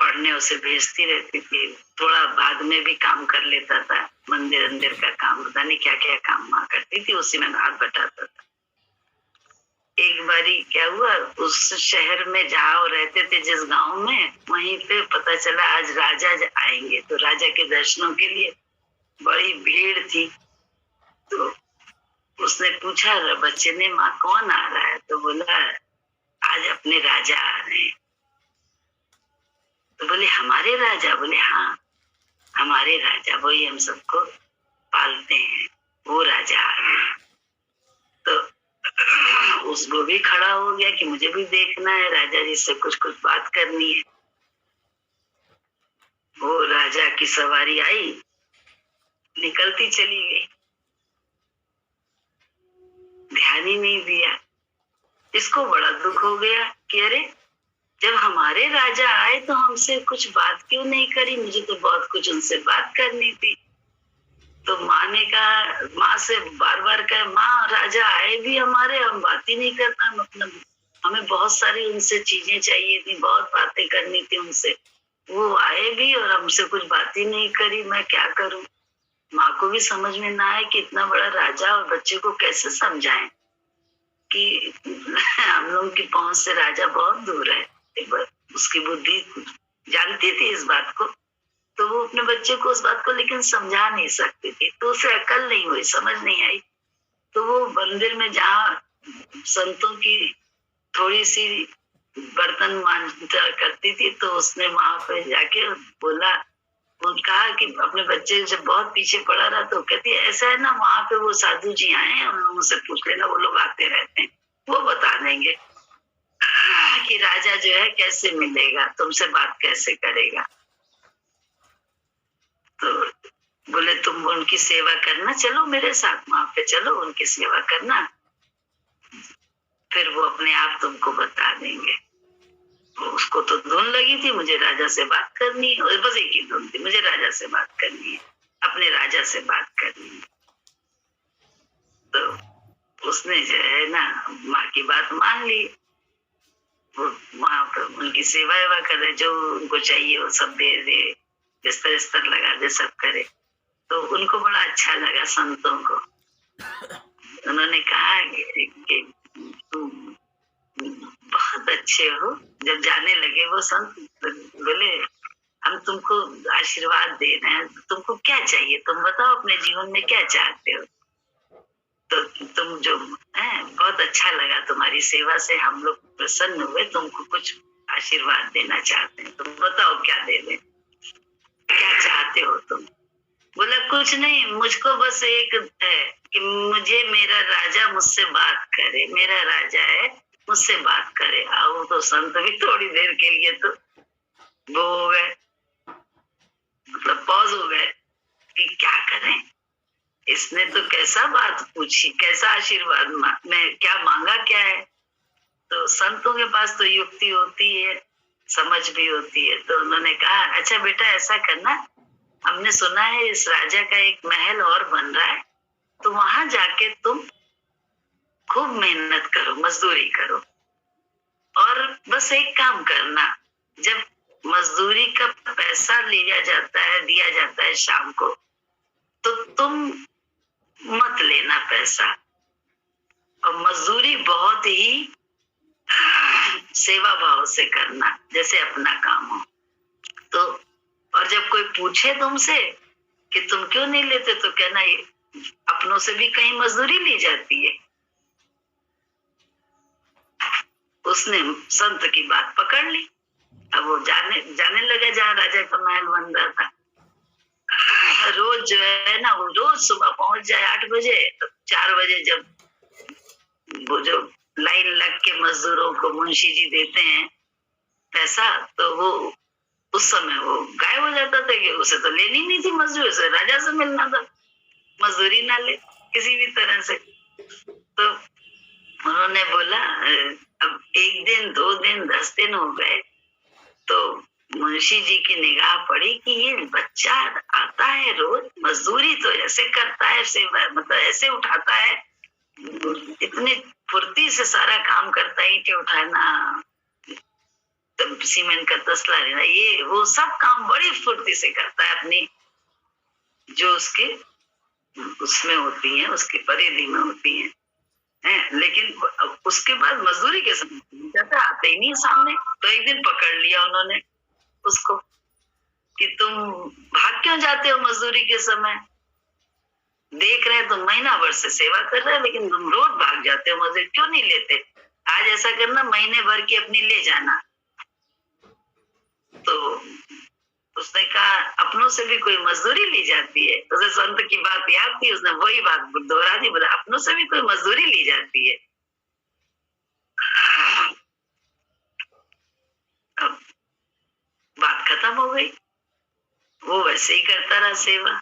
पढ़ने उसे भेजती रहती थी, थोड़ा बाद में भी काम कर लेता था, मंदिर का काम, पता नहीं क्या क्या काम माँ करती थी, उसी में हाथ बटाता था। एक बारी क्या हुआ, उस शहर में जहाँ रहते थे, जिस गांव में, वहीं पे पता चला आज राजा आएंगे, तो राजा के दर्शनों के लिए बड़ी भीड़ थी। तो उसने पूछा बच्चे ने, माँ कौन आ रहा है? तो बोला आज अपने राजा आ रहे हैं। तो बोले हमारे राजा? बोले हाँ हमारे राजा, वही हम सबको पालते हैं, वो राजा आ रहे हैं। तो उसको भी खड़ा हो गया कि मुझे भी देखना है, राजा जी से कुछ बात करनी है। वो राजा की सवारी आई, निकलती चली गई, ध्यान ही नहीं दिया। इसको बड़ा दुख हो गया कि अरे जब हमारे राजा आए तो हमसे कुछ बात क्यों नहीं करी, मुझे तो बहुत कुछ उनसे बात करनी थी। तो माँ ने कहा, माँ से बार बार कहा, माँ राजा आए भी हमारे, हम बात ही नहीं करता, मतलब हमें बहुत सारी उनसे चीजें चाहिए थी, बहुत बातें करनी थी उनसे। वो आए भी और हमसे कुछ बात ही नहीं करी। मैं क्या करूं? माँ को भी समझ में ना आए कि इतना बड़ा राजा और बच्चे को कैसे समझाएं कि हम लोग की पहुंच से राजा बहुत दूर है। एक बार उसकी बुद्धि जानती थी इस बात को, तो वो अपने बच्चे को उस बात को लेकिन समझा नहीं सकती थी, तो उसे अकल नहीं हुई, समझ नहीं आई। तो वो मंदिर में जहाँ संतों की थोड़ी सी बर्तन मांजा करती थी, तो उसने वहां पे जाके बोला, वो कहा कि अपने बच्चे जब बहुत पीछे पड़ा रहा तो कहती है ऐसा है ना, वहां पे वो साधु जी आए हैं, उन लोगों से पूछ लेना, वो लोग आते रहते हैं, वो बता देंगे कि राजा जो है कैसे मिलेगा, तुमसे बात कैसे करेगा। तो बोले तुम उनकी सेवा करना, चलो मेरे साथ वहां पे चलो, उनकी सेवा करना, फिर वो अपने आप तुमको बता देंगे। उसको तो धुन लगी थी, मुझे राजा से बात करनी है, बस एक ही धुन थी, मुझे राजा से बात करनी है, अपने राजा से बात करनी है। तो उसने जो है ना माँ की बात मान ली। वो वहां पर उनकी सेवा वेवा करे, जो उनको चाहिए वो सब दे दे, बिस्तर बिस्तर लगा दे, सब करे। तो उनको बड़ा अच्छा लगा संतों को। उन्होंने कहा कि तुम बहुत अच्छे हो। जब जाने लगे वो संत, बोले हम तुमको आशीर्वाद दे रहे हैं, तुमको क्या चाहिए, तुम बताओ अपने जीवन में क्या चाहते हो। तो तुम जो है बहुत अच्छा लगा, तुम्हारी सेवा से हम लोग प्रसन्न हुए, तुमको कुछ आशीर्वाद देना चाहते हैं, तुम बताओ क्या दे दें, क्या चाहते हो तुम। बोला कुछ नहीं, मुझको बस एक है कि मुझे मेरा राजा मुझसे बात करे, मेरा राजा है मुझसे बात करे। वो तो संत भी थोड़ी देर के लिए तो वो हो गए, मतलब पॉज हो गए कि क्या करें, इसने तो कैसा बात पूछी, कैसा आशीर्वाद में क्या मांगा, क्या है। तो संतों के पास तो युक्ति होती है, समझ भी होती है। तो उन्होंने कहा अच्छा बेटा ऐसा करना, हमने सुना है इस राजा का एक महल और बन रहा है, तो वहां जाके तुम खूब मेहनत करो, मजदूरी करो, और बस एक काम करना, जब मजदूरी का पैसा लिया जाता है, दिया जाता है शाम को, तो तुम मत लेना पैसा, और मजदूरी बहुत ही सेवा भाव से करना, जैसे अपना काम हो। तो और जब कोई पूछे तुमसे कि तुम क्यों नहीं लेते, तो कहना ये अपनों से भी कहीं मजदूरी ली जाती है। उसने संत की बात पकड़ ली। अब वो जाने लगा जहाँ राजा का महल बन रहा था। रोज जो है ना, वो रोज सुबह पहुंच जाए 8 बजे, तो 4 बजे जब वो जो लाइन लग के मजदूरों को मुंशी जी देते हैं पैसा, तो वो उस समय वो गायब हो जाता था कि उसे तो लेनी नहीं थी मजदूरी, से राजा से मिलना था, मजदूरी ना ले किसी भी तरह से। तो उन्होंने बोला अब 1 दिन 2 दिन 10 दिन हो गए, तो मुंशी जी की निगाह पड़ी कि ये बच्चा आता है रोज, मजदूरी तो ऐसे करता है, मतलब ऐसे उठाता है, इतनी फुर्ती से सारा काम करता है, ईंटें उठाना, सीमेंट का तसला लेना, ये वो सब काम बड़ी फुर्ती से करता है, अपनी जो उसके उसमें होती है, उसकी परिधि में होती है। लेकिन उसके बाद मजदूरी के समय जाता आते ही नहीं सामने। तो एक दिन पकड़ लिया उन्होंने उसको कि तुम भाग क्यों जाते हो मजदूरी के समय, देख रहे हैं तुम महीना भर से सेवा कर रहे हैं, लेकिन तुम रोज भाग जाते हो मजदूरी, क्यों नहीं लेते, आज ऐसा करना महीने भर की अपनी ले जाना। तो उसने कहा अपनों से भी कोई मजदूरी ली जाती है, उसे संत की बात याद थी, उसने वही बात दोहरा दी, बोला अपनों से भी कोई मजदूरी ली जाती है। अब बात खत्म हो गई, वो वैसे ही करता रहा सेवा।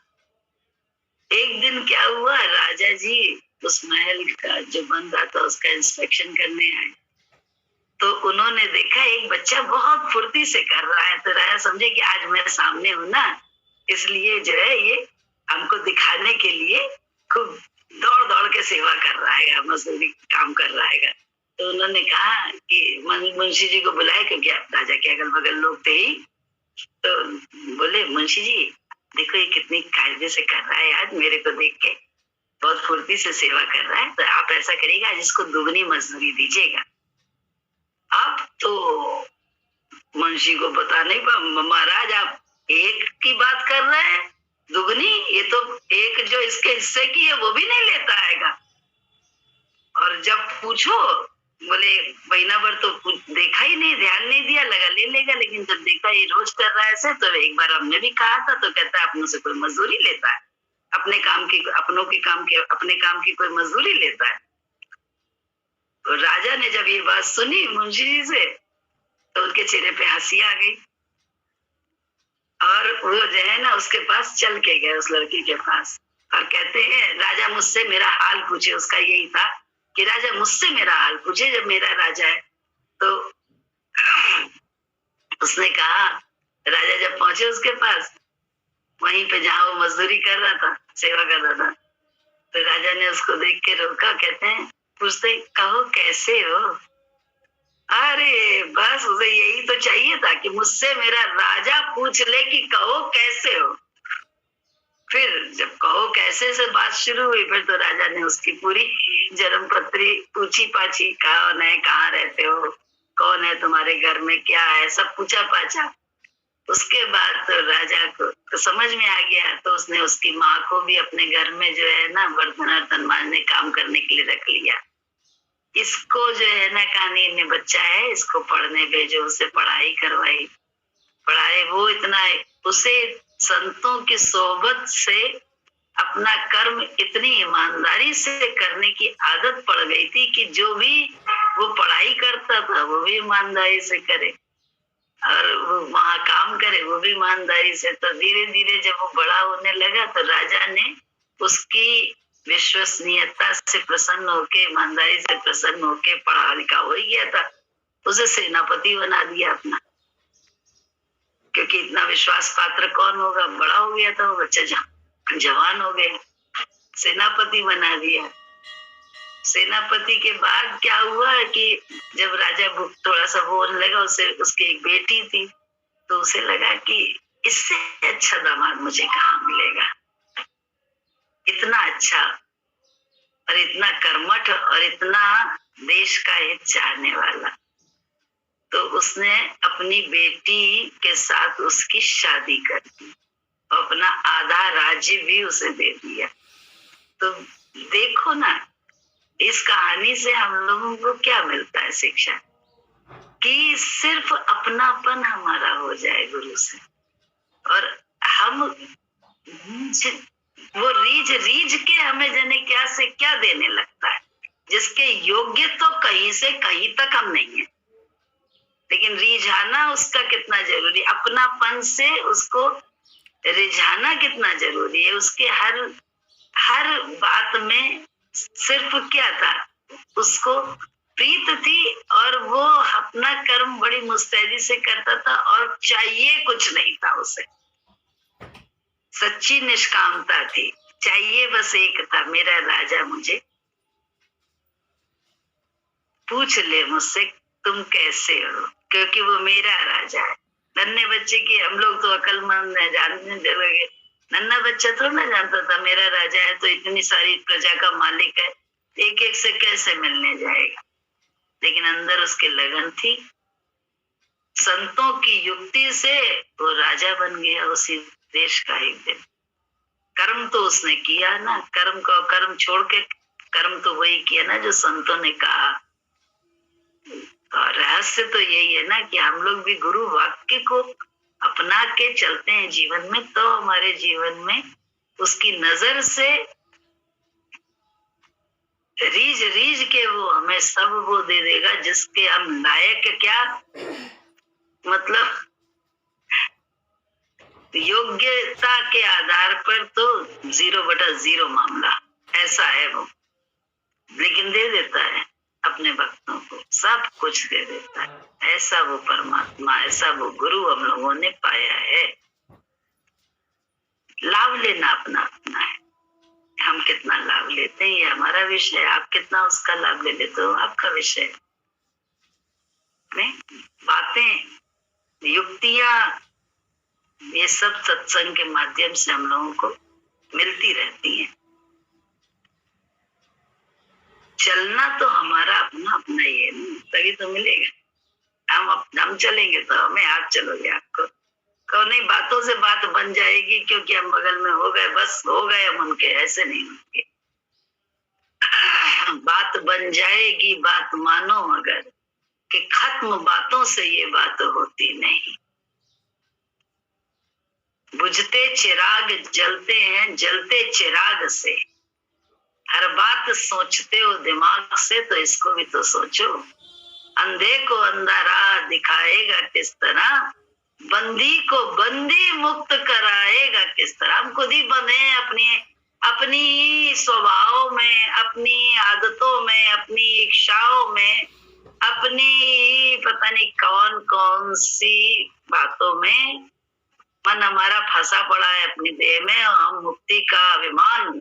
एक दिन क्या हुआ, राजा जी उस महल का जो बन रहा था उसका इंस्पेक्शन करने आए, तो उन्होंने देखा एक बच्चा बहुत फुर्ती से कर रहा है, तो राजा समझे कि आज मैं सामने हूं ना, इसलिए जो है ये हमको दिखाने के लिए खूब दौड़ दौड़ के सेवा कर रहा है, मजदूरी काम कर रहा है। तो उन्होंने कहा कि मुंशी जी को बुलाए, क्योंकि राजा के अगल बगल लोग थे ही। तो बोले, मुंशी जी देखो ये कितनी कायदे से कर रहा है, आज मेरे को देख के बहुत फुर्ती से सेवा कर रहा है, तो आप ऐसा करिएगा, आज इसको दुगनी मजदूरी दीजिएगा। अब तो मुंशी को पता नहीं, महाराज आप एक की बात कर रहे हैं, दुगनी? ये तो एक जो इसके हिस्से की है वो भी नहीं लेता आएगा। और जब पूछो, बोले महीना भर तो देखा ही नहीं, ध्यान नहीं दिया, लगा ले लेगा, लेकिन जब देखा ये रोज कर रहा है ऐसे, तो एक बार हमने भी कहा था, तो कहता है अपनों से कोई मजदूरी लेता है, अपने काम की, अपनों के काम की, अपने काम की कोई मजदूरी लेता है। तो राजा ने जब ये बात सुनी मुंशी जी से, तो उनके चेहरे पे हंसी आ गई, और वो जो है ना उसके पास चल के गए, उस लड़की के पास, और कहते हैं राजा मुझसे मेरा हाल पूछे। उसका यही था कि राजा मुझसे मेरा हाल पूछे, जब मेरा राजा है। तो उसने कहा, राजा जब पहुंचे उसके पास, वहीं पे जहाँ वो मजदूरी कर रहा था, सेवा कर रहा था, तो राजा ने उसको देख के रोका। कहते हैं, पूछते, कहो कैसे हो? अरे बस उसे यही तो चाहिए था कि मुझसे मेरा राजा पूछ ले कि कहो कैसे हो। फिर जब कहो कैसे से बात शुरू हुई, फिर तो राजा ने उसकी पूरी जन्म पत्री पूछी पाछी, कौन है, कहाँ रहते हो, कौन है तुम्हारे घर में, क्या है, सब पूछा पाछा। उसके बाद तो राजा को तो समझ में आ गया, तो उसने उसकी माँ को भी अपने घर में जो है ना बर्तन वर्तन मांजने काम करने के लिए रख लिया। इसको जो है ना कहानी में बच्चा है, इसको पढ़ने भेजो, उसे पढ़ाई करवाई, पढ़ाए। वो इतना उसे संतों की सोहबत से अपना कर्म इतनी ईमानदारी से करने की आदत पड़ गई थी कि जो भी वो पढ़ाई करता था वो भी ईमानदारी से करे, और वो वहां काम करे वो भी ईमानदारी से। तो धीरे धीरे जब वो बड़ा होने लगा, तो राजा ने उसकी विश्वसनीयता से प्रसन्न होके, ईमानदारी से प्रसन्न होके, पढ़ा लिखा हो ही गया था, उसे सेनापति बना दिया अपना, क्योंकि इतना विश्वास पात्र कौन होगा। बड़ा हो गया था वो बच्चा, जवान हो गया, सेनापति बना दिया। सेनापति के बाद क्या हुआ कि जब राजा थोड़ा सा बोलने लगा, उसे उसकी एक बेटी थी, तो उसे लगा कि इससे अच्छा दामाद मुझे कहाँ मिलेगा, इतना अच्छा और इतना कर्मठ और इतना देश का हित चाहने वाला। तो उसने अपनी बेटी के साथ उसकी शादी कर दी और अपना आधा राज्य भी उसे दे दिया। तो देखो ना, इस कहानी से हम लोगों को क्या मिलता है शिक्षा, कि सिर्फ अपनापन हमारा हो जाए गुरु से, और हम वो रीझ रीझ के हमें जाने क्या से क्या देने लगता है, जिसके योग्य तो कहीं से कहीं तक हम नहीं है, लेकिन रिझाना उसका कितना जरूरी, अपनापन से उसको रिझाना कितना जरूरी है। उसके हर बात में सिर्फ क्या था, उसको प्रीत थी, और वो अपना कर्म बड़ी मुस्तैदी से करता था, और चाहिए कुछ नहीं था उसे, सच्ची निष्कामता थी। चाहिए बस एक था, मेरा राजा मुझे पूछ ले मुझसे तुम कैसे हो, क्योंकि वो मेरा राजा है। नन्हे बच्चे की, हम लोग तो अकलमंद है, जानने लगे, नन्हा बच्चा थोड़ा ना जानता था मेरा राजा है तो इतनी सारी प्रजा का मालिक है, एक एक से कैसे मिलने जाएगा। लेकिन अंदर उसकी लगन थी, संतों की युक्ति से वो राजा बन गया उसी देश का। एक दिन कर्म तो उसने किया ना, कर्म को कर्म छोड़ के कर्म तो वही किया ना जो संतों ने कहा। और रहस्य तो यही है ना कि हम लोग भी गुरु वाक्य को अपना के चलते हैं जीवन में, तो हमारे जीवन में उसकी नजर से रीझ रीझ के वो हमें सब वो दे देगा जिसके हम लायक, क्या मतलब योग्यता के आधार पर तो 0/0 मामला ऐसा है वो, लेकिन दे देता है अपने भक्तों को, सब कुछ दे देता है। ऐसा वो परमात्मा, ऐसा वो गुरु हम लोगों ने पाया है। लाभ लेना अपना अपना है, हम कितना लाभ लेते हैं ये हमारा विषय है, आप कितना उसका लाभ ले लेते हो आपका विषय है। में बातें, युक्तियां, ये सब सत्संग के माध्यम से हम लोगों को मिलती रहती हैं। चलना तो हमारा अपना अपना ही है, तभी तो मिलेगा। हम चलेंगे तो हमें आप चलोगे, आपको कहो नहीं, बातों से बात बन जाएगी क्योंकि हम बगल में हो गए, बस हो गए हम उनके, ऐसे नहीं होंगे। बात बन जाएगी, बात मानो अगर, कि खत्म बातों से ये बात होती नहीं। बुझते चिराग जलते हैं, जलते चिराग से। हर बात सोचते हो दिमाग से, तो इसको भी तो सोचो। अंधे को अंधा दिखाएगा किस तरह, बंदी को बंदी मुक्त कराएगा किस तरह। हम खुद ही बंधे अपनी अपनी स्वभाव में, अपनी आदतों में, अपनी इच्छाओं में, अपनी पता नहीं कौन कौन सी बातों में मन हमारा फंसा पड़ा है अपनी देह में। और हम मुक्ति का अभिमान,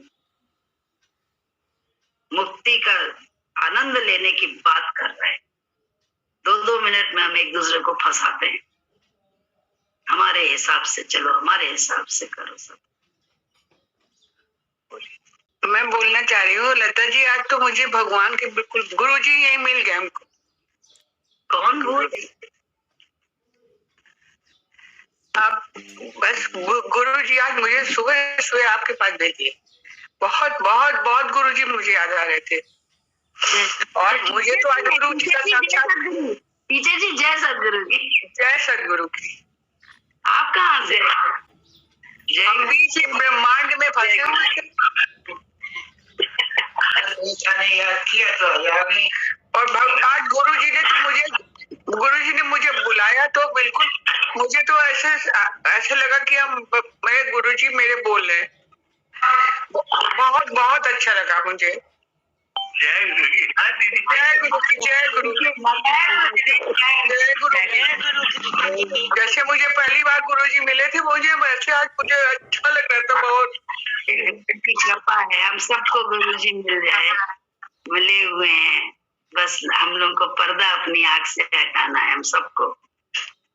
मुक्ति का आनंद लेने की बात कर रहे हैं। 2-2 मिनट में हम एक दूसरे को फंसाते हैं। हमारे हिसाब से चलो, हमारे हिसाब से करो सब। मैं बोलना चाह रही हूँ लता जी, आज तो मुझे भगवान के बिल्कुल गुरु जी यही मिल गए हमको। कौन गुरु? आप बस गुरु जी आज मुझे सुबह सुबह आपके पास भेजिए। बहुत बहुत बहुत गुरु जी मुझे याद आ रहे थे। और मुझे तो आज गुरु जी का साक्षात, टीचर जी जय सदगुरु की, जय सदगुरु की। आप कहाँ से? हम भी इसी ब्रह्मांड में फंसे हुए थे। याद किया तो और आज गुरु जी ने मुझे बुलाया, तो बिल्कुल मुझे तो ऐसे लगा कि हम मेरे गुरु जी मेरे बोल रहे हैं। बहुत बहुत अच्छा लगा मुझे। जय गुरु जी, जय गुरु जी, जय गुरु जी, जय गुरु जी। जैसे मुझे पहली बार गुरु जी मिले थे, मुझे वैसे आज मुझे अच्छा लग रहा था बहुत। कृपा है, हम सबको गुरु जी मिल जाए, मिले हुए हैं। बस हम लोग को पर्दा अपनी आंख से हटाना है। हम सबको,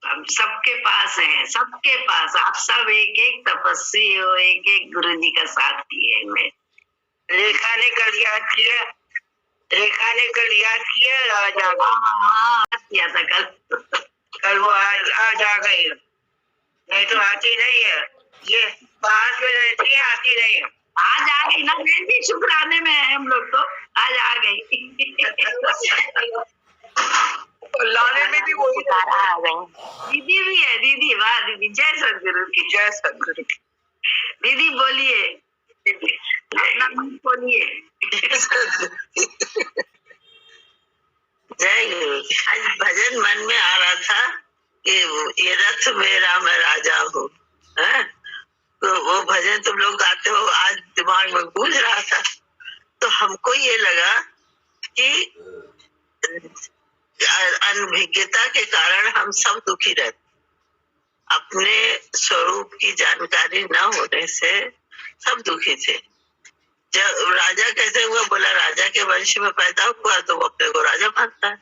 हम सबके पास है, सबके पास। आप सब एक एक तपस्वी हो, एक एक गुरु जी का साथ किए हुए। रेखा ने कल याद किया, रेखा ने कल याद किया, किया था कल वो आज आ गई, नहीं तो आती नहीं है। ये पास में रहती है, आती नहीं है। आज आ गई ना, भी शुक्राने में है हम लोग तो। आज आ गई। लाने में भी वही आ गई। दीदी भी है, दीदी, वाह दीदी, जय सदगुरु की, जय सदगुरु की। दीदी बोलिए, बोलिए। जय गुरु। आज भजन मन में आ रहा था कि ये रथ मेरा मैं राजा हूँ, तो वो भजन तुम लोग गाते हो, आज दिमाग में गूंज रहा था। तो हमको ये लगा कि अनभिज्ञता के कारण हम सब दुखी रहते, अपने स्वरूप की जानकारी न होने से सब दुखी थे। जब राजा कैसे हुआ, बोला राजा के वंश में पैदा हुआ तो वो अपने को राजा मानता है।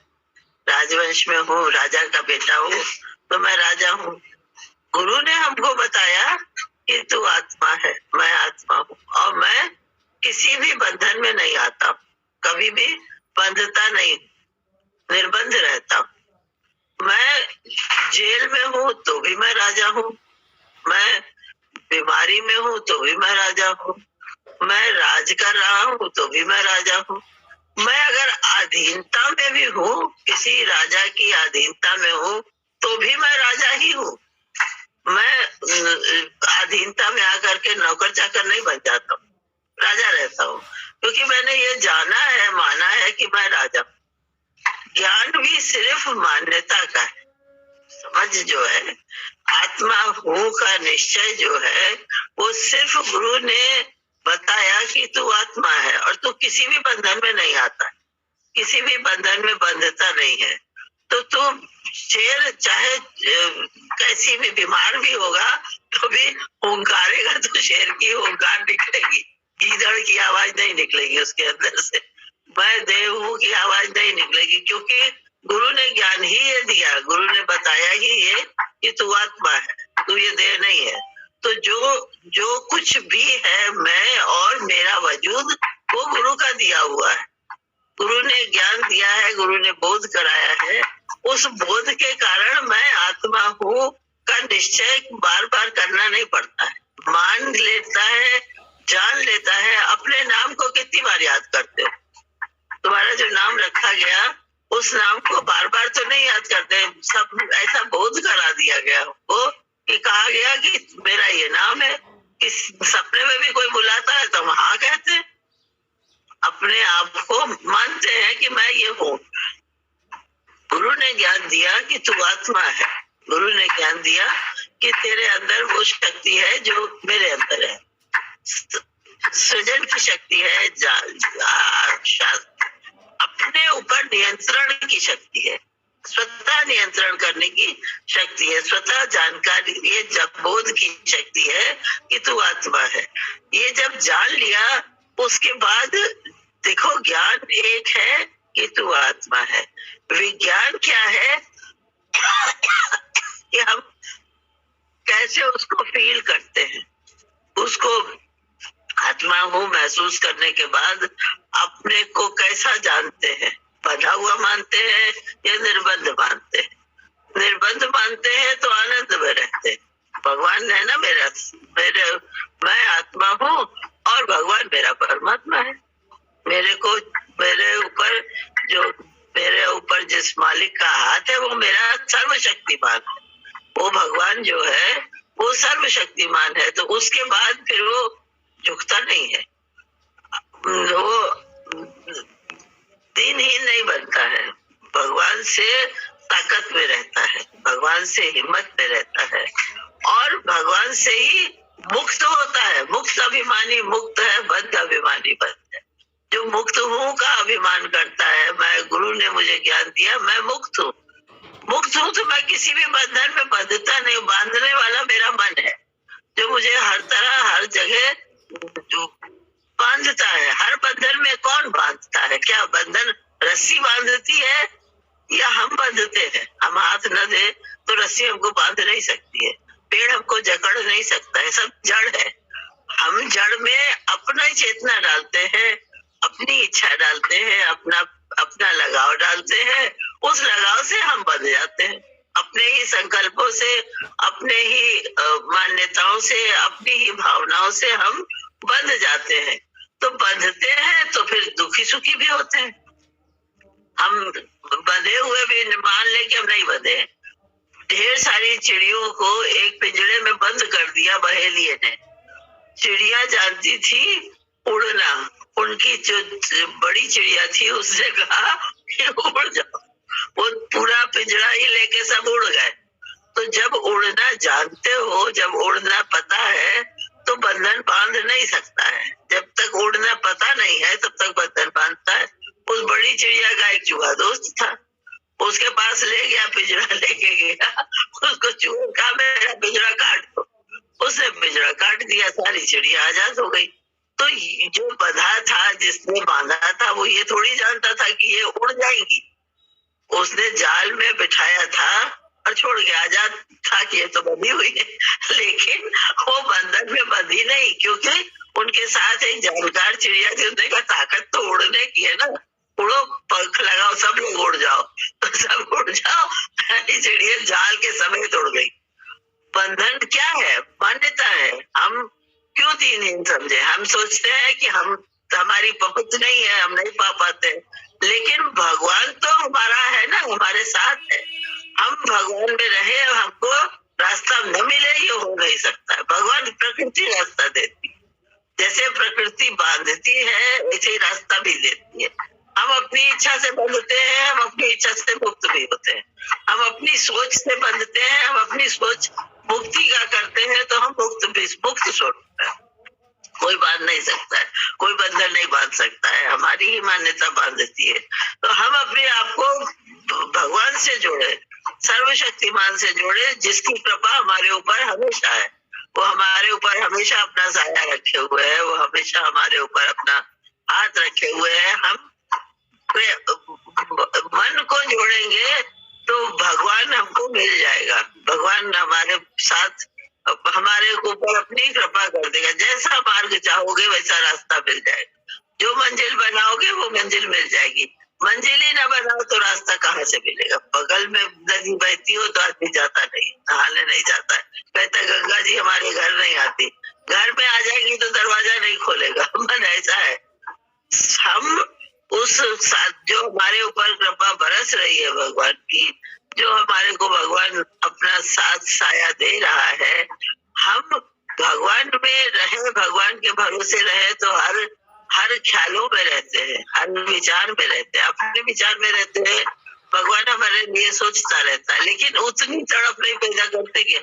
राजवंश में हूँ, राजा का बेटा हूँ, तो मैं राजा हूँ। गुरु ने हमको बताया कि तू आत्मा है, मैं आत्मा हूँ, और मैं किसी भी बंधन में नहीं आता, कभी भी बंधता नहीं, निर्बंध रहता हूँ। मैं जेल में हूँ तो भी मैं राजा हूँ, मैं बीमारी में हूँ तो भी मैं राजा हूँ, मैं राज कर रहा हूँ तो भी मैं राजा हूँ, मैं अगर अधीनता में भी हूँ, किसी राजा की अधीनता में हूँ तो भी मैं राजा ही हूँ। मैं अधीनता में आकर के नौकर चाकर नहीं बन जाता हूँ, राजा रहता हूँ, क्योंकि मैंने ये जाना है, माना है कि मैं राजा हूँ। ज्ञान भी सिर्फ मान्यता का है, समझ जो है, आत्मा हूँ का निश्चय जो है, वो सिर्फ गुरु ने बताया कि तू आत्मा है और तू किसी भी बंधन में नहीं आता, किसी भी बंधन में बंधता नहीं है। तो तू शेर चाहे कैसी भी बीमार भी होगा तो भी हुंकारेगा तो शेर की हुंकार निकलेगी, गीदड़ की आवाज नहीं निकलेगी उसके अंदर से, मैं देव हूँ की आवाज नहीं निकलेगी, क्योंकि गुरु ने ज्ञान ही ये दिया, गुरु ने बताया ही ये कि तू आत्मा है, तू ये देह नहीं है। तो जो कुछ भी है मैं और मेरा वजूद, वो गुरु का दिया हुआ है। गुरु ने ज्ञान दिया है, गुरु ने बोध कराया है। उस बोध के कारण मैं आत्मा हूँ का निश्चय बार बार करना नहीं पड़ता है। मान लेता है, जान लेता है। अपने नाम को कितनी बार याद करते हो? तुम्हारा जो नाम रखा गया उस नाम को बार बार तो नहीं याद करते, सब ऐसा बोध करा दिया गया वो कि कहा गया कि मेरा ये नाम है। कि सपने में भी कोई बुलाता है तो हम हाँ कहते हैं, अपने आप को मानते हैं कि मैं ये हूँ। गुरु ने ज्ञान दिया कि तू आत्मा है, गुरु ने ज्ञान दिया कि तेरे अंदर वो शक्ति है जो मेरे अंदर है, सृजन की शक्ति है, अपने ऊपर नियंत्रण की शक्ति है, स्वतः नियंत्रण करने की शक्ति है, स्वतः जानकारी, ये जब बोध की शक्ति है कि तू आत्मा है। ये जब जान लिया उसके बाद देखो ज्ञान एक है कि तू आत्मा है। विज्ञान क्या है कि हम कैसे उसको फील करते हैं, उसको आत्मा हूँ महसूस करने के बाद अपने को कैसा जानते हैं, बंधा हुआ मानते हैं या निर्बंध मानते हैं? निर्बंध मानते हैं तो आनंद में रहते हैं। भगवान है ना मेरे मैं आत्मा हूँ और भगवान मेरा परमात्मा है। मेरे ऊपर जिस मालिक का हाथ है वो मेरा सर्वशक्तिमान है। वो भगवान जो है वो सर्वशक्तिमान है, तो उसके बाद फिर वो झुकता नहीं है, वो दीनहीन नहीं बनता है, भगवान से ताकत में रहता है, भगवान से हिम्मत में रहता है और भगवान से ही मुक्त होता है। मुक्त अभिमानी मुक्त है, बद्ध अभिमानी बद्ध है। जो मुक्त हूँ का अभिमान करता है, मैं गुरु ने मुझे ज्ञान दिया, मैं मुक्त हूँ। मुक्त हूँ तो मैं किसी भी बंधन में बंधता नहीं। बांधने वाला मेरा मन है जो मुझे हर तरह हर जगह बांधता है। हर बंधन में कौन बांधता है? क्या बंधन रस्सी बांधती है या हम बांधते हैं? हम हाथ न दे तो रस्सी हमको बांध नहीं सकती है, पेड़ हमको जकड़ नहीं सकता है, सब जड़ है। हम जड़ में अपना चेतना डालते हैं, अपनी इच्छा डालते हैं, अपना लगाव डालते हैं, उस लगाव से हम बंध जाते हैं। अपने ही संकल्पों से, अपने ही मान्यताओं से, अपनी ही भावनाओं से हम बंध जाते हैं। तो बंधते हैं तो फिर दुखी सुखी भी होते हैं। हम बंधे हुए भी मान ले कि हम नहीं बंधे। ढेर सारी चिड़ियों को एक पिंजरे में बंद कर दिया बहेलिये ने। चिड़िया जानती थी उड़ना, उनकी जो बड़ी चिड़िया थी उसने कहा कि उड़ जाओ, वो पूरा पिंजरा ही लेके सब उड़ गए। तो जब उड़ना जानते हो, जब उड़ना पता है तो बंधन बांध नहीं सकता है। जब तक उड़ना पता नहीं है तब तक बंधन बांधता है। उस बड़ी चिड़िया का एक चूहा दोस्त था, उसके पास ले गया, पिंजरा लेके गया, उसको चूहा कहा मेरा पिंजरा काट दो, उसने पिंजरा काट दिया, सारी चिड़िया आजाद हो गई। तो जो बंधा था, जिसने बांधा था, वो ये थोड़ी जानता था कि ये उड़ जाएंगी। उसने जाल में बिठाया था और छोड़ के आजाद था कि ये तो बंधी हुई है, लेकिन वो बंधन में बंधी नहीं, क्योंकि उनके साथ एक जानकार चिड़िया थी। उसने कहा ताकत तो उड़ने की है ना, उड़ो, पंख लगाओ, सब लोग उड़ जाओ। तो सब उड़ जाओ, चिड़िया जाल के समेत उड़ गई। बंधन क्या है? मान्यता है। हम क्यों दीनहीन समझे? हम सोचते हैं कि हमारी पहुंच नहीं है, हम नहीं पा पाते, लेकिन भगवान तो हमारा है ना, हमारे साथ है। हम भगवान में रहे और हमको रास्ता न मिले, ये हो नहीं सकता। भगवान प्रकृति रास्ता देती, जैसे प्रकृति बांधती है वैसे ही रास्ता भी देती है। हम अपनी इच्छा से बंधते हैं, हम अपनी इच्छा से मुक्त भी होते हैं। हम अपनी सोच से बंधते हैं, हम अपनी सोच मुक्ति का करते हैं, तो हम मुक्त छोड़ते हैं। कोई बांध नहीं सकता है, कोई बंधन नहीं बांध सकता है, हमारी ही मान्यता बांधती है। तो हम अपने आप को भगवान से जोड़े, सर्वशक्तिमान से जोड़े, जिसकी कृपा हमारे ऊपर हमेशा है। वो हमारे ऊपर हमेशा अपना साया रखे हुए है, वो हमेशा हमारे ऊपर अपना हाथ रखे हुए है। हम मन को जोड़ेंगे तो भगवान हमको मिल जाएगा। भगवान हमारे साथ, हमारे ऊपर अपनी कृपा कर देगा। जैसा मार्ग चाहोगे वैसा रास्ता मिल जाएगा। जो मंजिल बनाओगे वो मंजिल मिल जाएगी। मंजिल ही ना बनाओ तो रास्ता कहाँ से मिलेगा? बगल में नदी बहती हो तो आदमी जाता नहीं, नहाने नहीं जाता है, कहता गंगा जी हमारे घर नहीं आती। घर में आ जाएगी तो दरवाजा नहीं खोलेगा। मन ऐसा है। हम उस साथ जो हमारे ऊपर कृपा बरस रही है भगवान की, जो हमारे को भगवान अपना साथ साया दे रहा है, हम भगवान में रहे, भगवान के भरोसे रहे तो हर ख्यालों में रहते हैं, हर विचार में रहते हैं, अपने विचार में रहते हैं। भगवान हमारे लिए सोचता रहता है, लेकिन उतनी तड़प नहीं पैदा करते कि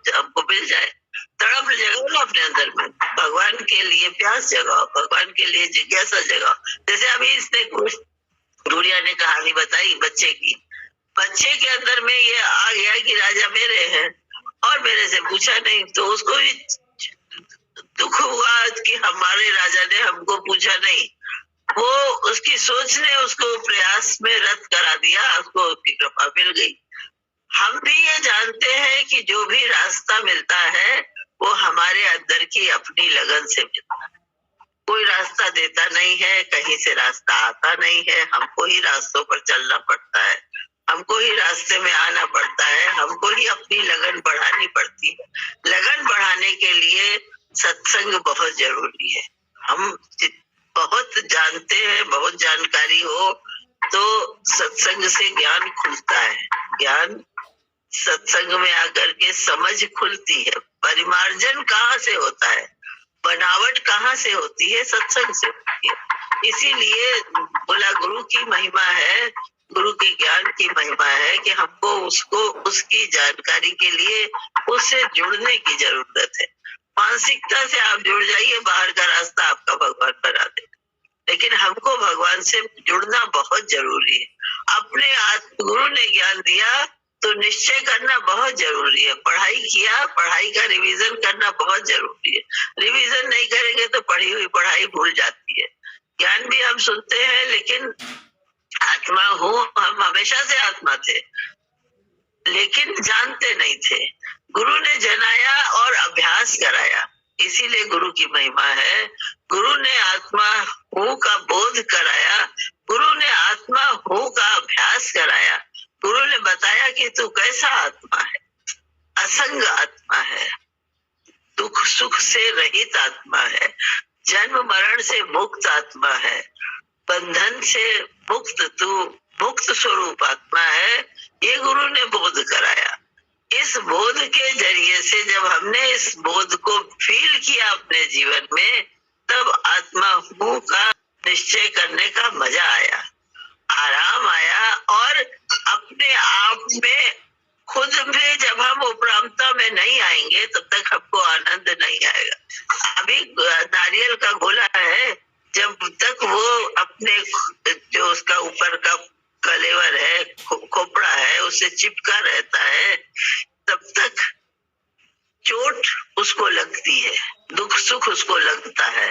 हमको मिल जाए। तड़प जगाओ ना अपने अंदर में, भगवान के लिए प्यास जगाओ, भगवान के लिए जिज्ञासा जगाओ। जैसे अभी इसने गुड़िया ने कहानी बताई बच्चे की, बच्चे के अंदर में ये आ गया कि राजा मेरे हैं और मेरे से पूछा नहीं, तो उसको भी दुख हुआ कि हमारे राजा ने हमको पूछा नहीं। वो उसकी सोच ने उसको प्रयास में रद्द करा दिया, उसको उसकी कृपा मिल गई। हम भी ये जानते हैं कि जो भी रास्ता मिलता है वो हमारे अंदर की अपनी लगन से मिलता है। कोई रास्ता देता नहीं है, कहीं से रास्ता आता नहीं है, हमको ही रास्तों पर चलना पड़ता है, हमको ही रास्ते में आना पड़ता है, हमको ही अपनी लगन बढ़ानी पड़ती है। लगन बढ़ाने के लिए सत्संग बहुत जरूरी है। हम बहुत जानते हैं, बहुत जानकारी हो तो सत्संग से ज्ञान खुलता है। ज्ञान सत्संग में आकर के समझ खुलती है। परिमार्जन कहाँ से होता है, बनावट कहाँ से होती है? सत्संग से होती है। इसीलिए बोला गुरु की महिमा है, गुरु के ज्ञान की महिमा है कि हमको उसको उसकी जानकारी के लिए उससे जुड़ने की जरूरत है। मानसिकता से आप जुड़ जाइए, बाहर का रास्ता आपका भगवान बना देगा। लेकिन हमको भगवान से जुड़ना बहुत जरूरी है। अपने गुरु ने ज्ञान दिया तो निश्चय करना बहुत जरूरी है। पढ़ाई किया, पढ़ाई का रिवीजन करना बहुत जरूरी है। रिवीजन नहीं करेंगे तो पढ़ी हुई पढ़ाई भूल जाती है। ज्ञान भी हम सुनते हैं, लेकिन आत्मा हूँ, हम हमेशा से आत्मा थे लेकिन जानते नहीं थे। गुरु ने जनाया और अभ्यास कराया, इसीलिए गुरु की महिमा है। गुरु ने आत्मा हूँ का बोध कराया, गुरु ने आत्मा हूँ का अभ्यास कराया। गुरु ने बताया कि तू कैसा आत्मा है, असंग आत्मा है, दुख सुख से रहित आत्मा है, जन्म मरण से मुक्त आत्मा है, बंधन से मुक्त, तू मुक्त स्वरूप आत्मा है। ये गुरु ने बोध कराया। इस बोध के जरिए से जब हमने इस बोध को फील किया अपने जीवन में, तब आत्मा हूँ का निश्चय करने का मजा आया, आराम आया। और अपने आप में खुद में जब हम उपरामता में नहीं आएंगे तब तक हमको आनंद नहीं आएगा। अभी नारियल का गोला है, जब तक वो अपने जो उसका ऊपर का कलेवर है, खोपड़ा है, उससे चिपका रहता है, तब तक चोट उसको लगती है, दुख सुख उसको लगता है।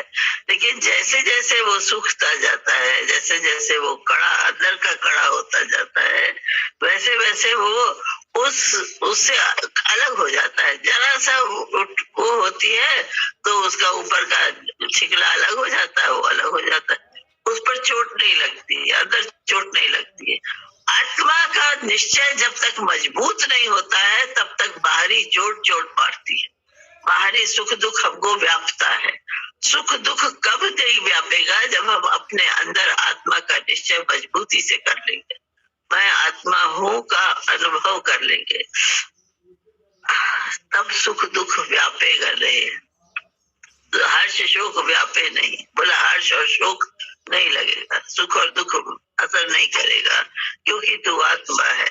लेकिन जैसे जैसे वो सूखता जाता है, जैसे जैसे वो कड़ा अंदर का कड़ा होता जाता है, वैसे वैसे वो उससे अलग हो जाता है। जरा सा वो होती है तो उसका ऊपर का छिकला अलग हो जाता है, वो अलग हो जाता है, उस पर चोट नहीं लगती, अंदर चोट नहीं लगती है। आत्मा का निश्चय जब तक मजबूत नहीं होता है तब तक बाहरी चोट मारती है, बाहरी सुख दुख हमको व्यापता है। सुख दुख कब नहीं व्यापेगा? जब हम अपने अंदर आत्मा का निश्चय मजबूती से कर लेंगे, मैं आत्मा हूँ का अनुभव कर लेंगे, तब सुख दुख व्यापेगा नहीं। हर्ष शोक व्यापे नहीं, बोला हर्ष और शोक नहीं लगेगा, सुख और दुख असर नहीं करेगा, क्योंकि तू आत्मा है।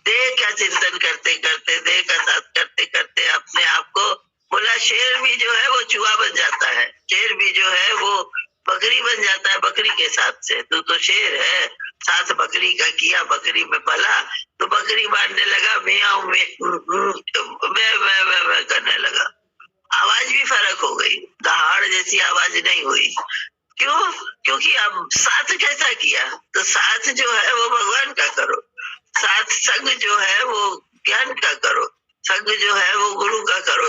देह का चिंतन करते करते, देह का साथ करते करते अपने आप को, बोला शेर भी जो है वो चूहा बन जाता है, शेर भी जो है वो बकरी बन जाता है बकरी के साथ से। तू तो शेर है, साथ बकरी का किया, बकरी में पला तो बकरी मारने लगा, मियाँ मैं करने लगा, आवाज भी फर्क हो गई, दहाड़ जैसी आवाज नहीं हुई। क्यों? क्योंकि अब साथ कैसा किया? तो साथ जो है वो भगवान का करो, साथ संग जो है वो ज्ञान का करो, संग जो है वो गुरु का करो।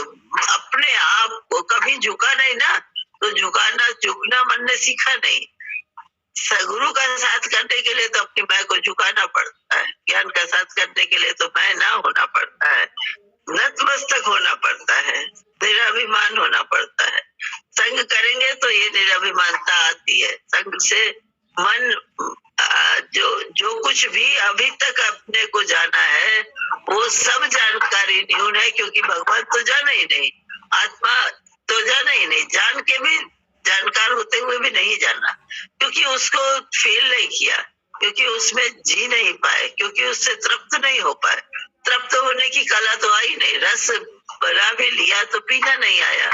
अपने आप को कभी झुका नहीं ना, तो झुकना मन ने सीखा नहीं। गुरु का साथ करने के लिए तो अपनी मैं को झुकाना पड़ता है, ज्ञान का साथ करने के लिए तो मैं ना होना पड़ता है, नतमस्तक होना पड़ता है, निराभिमान होना पड़ता है। संग करेंगे तो ये निराभिमानता आती है। संग से मन जो कुछ भी अभी तक अपने को जाना है वो सब जानकारी न्यून है, क्योंकि भगवान तो जाना ही नहीं, आत्मा तो जाना ही नहीं, जान के भी जानकार होते हुए भी नहीं जाना, क्योंकि उसको फील नहीं किया, क्योंकि उसमें जी नहीं पाए, क्योंकि उससे तृप्त नहीं हो पाए। तृप्त होने की कला तो आई नहीं। रस बना भी लिया तो पीना नहीं आया,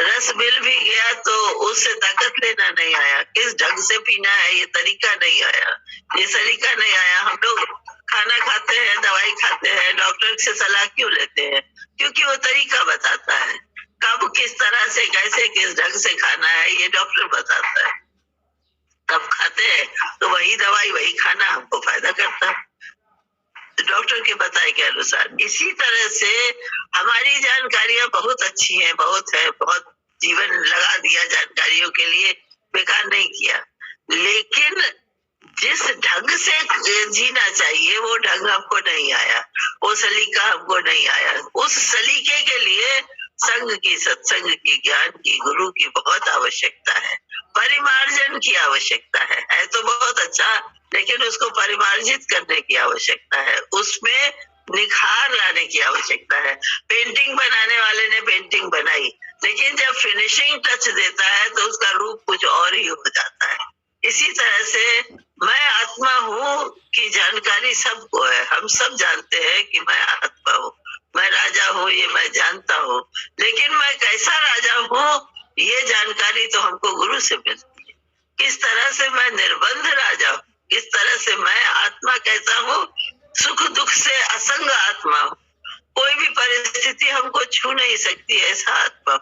रस मिल भी गया तो उससे ताकत लेना नहीं आया। किस ढंग से पीना है ये तरीका नहीं आया, ये सलीका नहीं आया। हम लोग खाना खाते हैं, दवाई खाते हैं, डॉक्टर से सलाह क्यों लेते हैं? क्योंकि वो तरीका बताता है, कब किस तरह से कैसे किस ढंग से खाना है ये डॉक्टर बताता है। तब खाते हैं तो वही दवाई वही खाना हमको फायदा करता है डॉक्टर के बताए के अनुसार। इसी तरह से हमारी जानकारियां बहुत अच्छी हैं, बहुत है, बहुत जीवन लगा दिया जानकारियों के लिए, बेकार नहीं किया। लेकिन जिस ढंग से जीना चाहिए वो ढंग हमको नहीं आया, वो सलीका हमको नहीं आया। उस सलीके के लिए संग की, सत्संग की, ज्ञान की, गुरु की बहुत आवश्यकता है, परिमार्जन की आवश्यकता है तो बहुत अच्छा, लेकिन उसको परिमार्जित करने की आवश्यकता है, उसमें निखार लाने की आवश्यकता है। पेंटिंग बनाने वाले ने पेंटिंग बनाई, लेकिन जब फिनिशिंग टच देता है तो उसका रूप कुछ और ही हो जाता है। इसी तरह से मैं आत्मा हूँ की जानकारी सबको है, हम सब जानते हैं कि मैं आत्मा हूँ, मैं राजा हूँ ये मैं जानता हूँ, लेकिन मैं कैसा राजा हूँ ये जानकारी तो हमको गुरु से मिलती है। किस तरह से मैं निर्बंध राजा हूँ, किस तरह से मैं आत्मा कैसा हूँ, सुख दुख से असंग आत्मा हूँ, कोई भी परिस्थिति हमको छू नहीं सकती ऐसा आत्मा,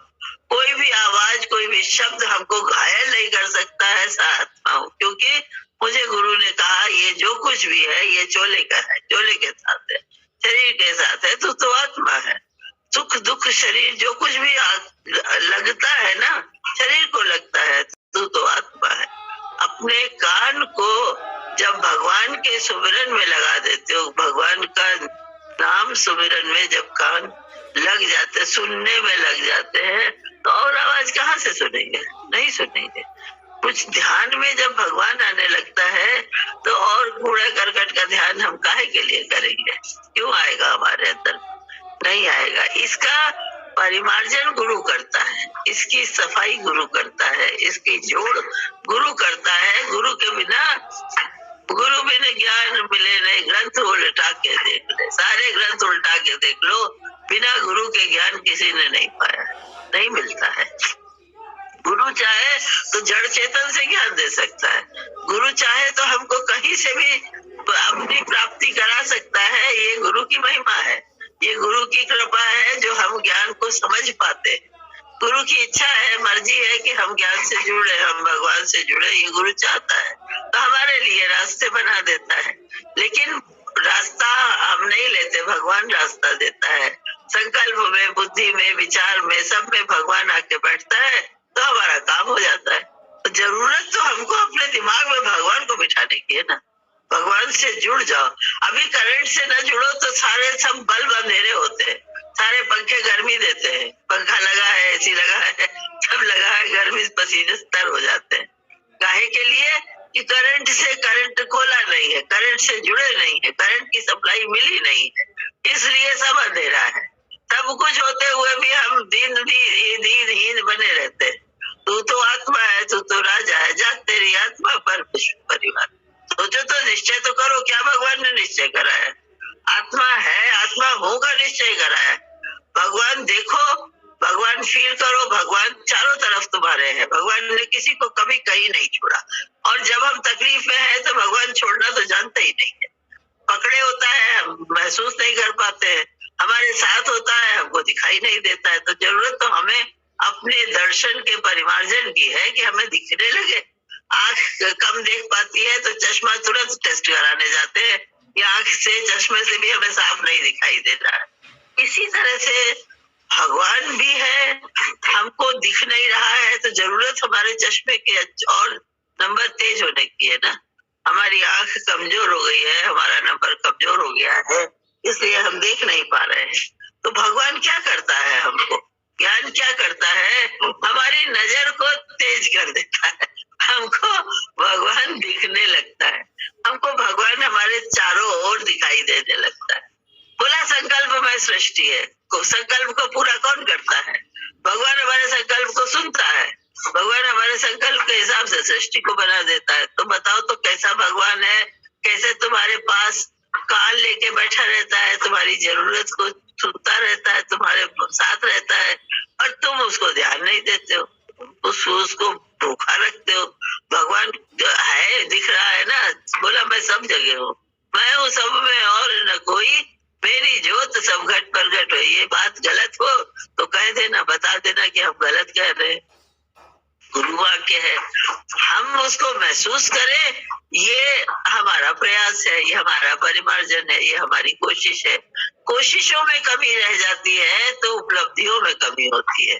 कोई भी आवाज कोई भी शब्द हमको घायल नहीं कर सकता ऐसा आत्मा हूँ, क्योंकि मुझे गुरु ने कहा ये जो कुछ भी है ये चोले का है, चोले के साथ है, शरीर के साथ है, तो आत्मा है। सुख दुख शरीर जो कुछ भी लगता है ना, शरीर को लगता है, तो आत्मा है। अपने कान को जब भगवान के सुमिरन में लगा देते हो, भगवान का नाम सुमिरन में जब कान लग जाते, सुनने में लग जाते हैं, तो और आवाज कहाँ से सुनेंगे? नहीं सुनेंगे। कुछ ध्यान में जब भगवान आने लगता है तो और कूड़ा करकट का ध्यान हम काहे के लिए करेंगे? क्यों आएगा हमारे अंदर? नहीं आएगा। इसका परिमार्जन गुरु करता है, इसकी सफाई गुरु करता है, इसकी जोड़ गुरु करता है। गुरु बिना ज्ञान मिले नहीं, ग्रंथ उल्टा के देख ले, सारे ग्रंथ उल्टा के देख लो, बिना गुरु के ज्ञान किसी ने नहीं पाया, नहीं मिलता है। गुरु चाहे तो जड़ चेतन से ज्ञान दे सकता है, गुरु चाहे तो हमको कहीं से भी अपनी प्राप्ति करा सकता है। ये गुरु की महिमा है, ये गुरु की कृपा है जो हम ज्ञान को समझ पाते। गुरु की इच्छा है, मर्जी है कि हम ज्ञान से जुड़े, हम भगवान से जुड़े, ये गुरु चाहता है तो हमारे लिए रास्ते बना देता है। लेकिन रास्ता हम नहीं लेते, भगवान रास्ता देता है। संकल्प में, बुद्धि में, विचार में, सब में भगवान आके बैठता है तो हमारा काम हो जाता है। तो जरूरत तो हमको अपने दिमाग में भगवान को बिठाने की है ना, भगवान से जुड़ जाओ। अभी करंट से न जुड़ो तो सारे सब बल्ब अंधेरे होते हैं, सारे पंखे गर्मी देते हैं, पंखा लगा है, एसी लगा है, सब लगा है, गर्मी पसीने तर हो जाते हैं। काहे के लिए? कि करंट खोला नहीं है, करंट से जुड़े नहीं है, करंट की सप्लाई मिली नहीं है, इसलिए सब अंधेरा है। सब कुछ होते हुए भी हम दीनहीन बने रहते हैं। तू तो आत्मा है, तू तो राजा है, जा तेरी आत्मा पर विश्व परिवार। सोचो तो निश्चय तो करो, क्या भगवान ने निश्चय करा है? आत्मा है, आत्मा होगा निश्चय करा है। भगवान देखो, भगवान फील करो, भगवान चारों तरफ तुम्हारे हैं, भगवान ने किसी को कभी कहीं नहीं छोड़ा। और जब हम तकलीफ में हैं तो भगवान छोड़ना तो जानते ही नहीं है, पकड़े होता है, हम महसूस नहीं कर पाते हैं, हमारे साथ होता है, हमको दिखाई नहीं देता है। तो जरूरत तो हमें अपने अपने दर्शन के परिमार्जन की है कि हमें दिखने लगे। आंख कम देख पाती है तो चश्मा तुरंत टेस्ट कराने जाते हैं, या आंख से चश्मे से भी हमें साफ नहीं दिखाई देता है। इसी तरह से भगवान भी है, हमको दिख नहीं रहा है तो जरूरत हमारे चश्मे के और नंबर तेज होने की है ना। हमारी आंख कमजोर हो गई है, हमारा नंबर कमजोर हो गया है, इसलिए हम देख नहीं पा रहे हैं। तो भगवान क्या करता है, हमको ज्ञान क्या करता है, हमारी नजर को तेज कर देता है, हमको भगवान दिखने लगता है, हमको भगवान हमारे चारों ओर दिखाई देने लगता है। बोला संकल्पमय सृष्टि है, संकल्प को पूरा कौन करता है? भगवान हमारे संकल्प को सुनता है, भगवान हमारे संकल्प के हिसाब से सृष्टि को बना देता है। तो बताओ तो कैसा भगवान है, कैसे तुम्हारे पास कान लेके बैठा रहता है, तुम्हारी जरूरत को सुनता रहता है, तुम्हारे साथ रहता है, और तुम उसको ध्यान नहीं देते हो, उसको भूखा रखते हो। भगवान है, दिख रहा है ना, बोला मैं सब जगह हूँ, मैं हूँ सब में और न कोई, मेरी जोत सब घट पर घट हो। ये बात गलत हो तो कह देना, बता देना कि हम गलत कह रहे हैं। गुरु वाक्य है, हम उसको महसूस करें, ये हमारा प्रयास है, ये हमारा परिमार्जन है, ये हमारी कोशिश है। कोशिशों में कमी रह जाती है तो उपलब्धियों में कमी होती है।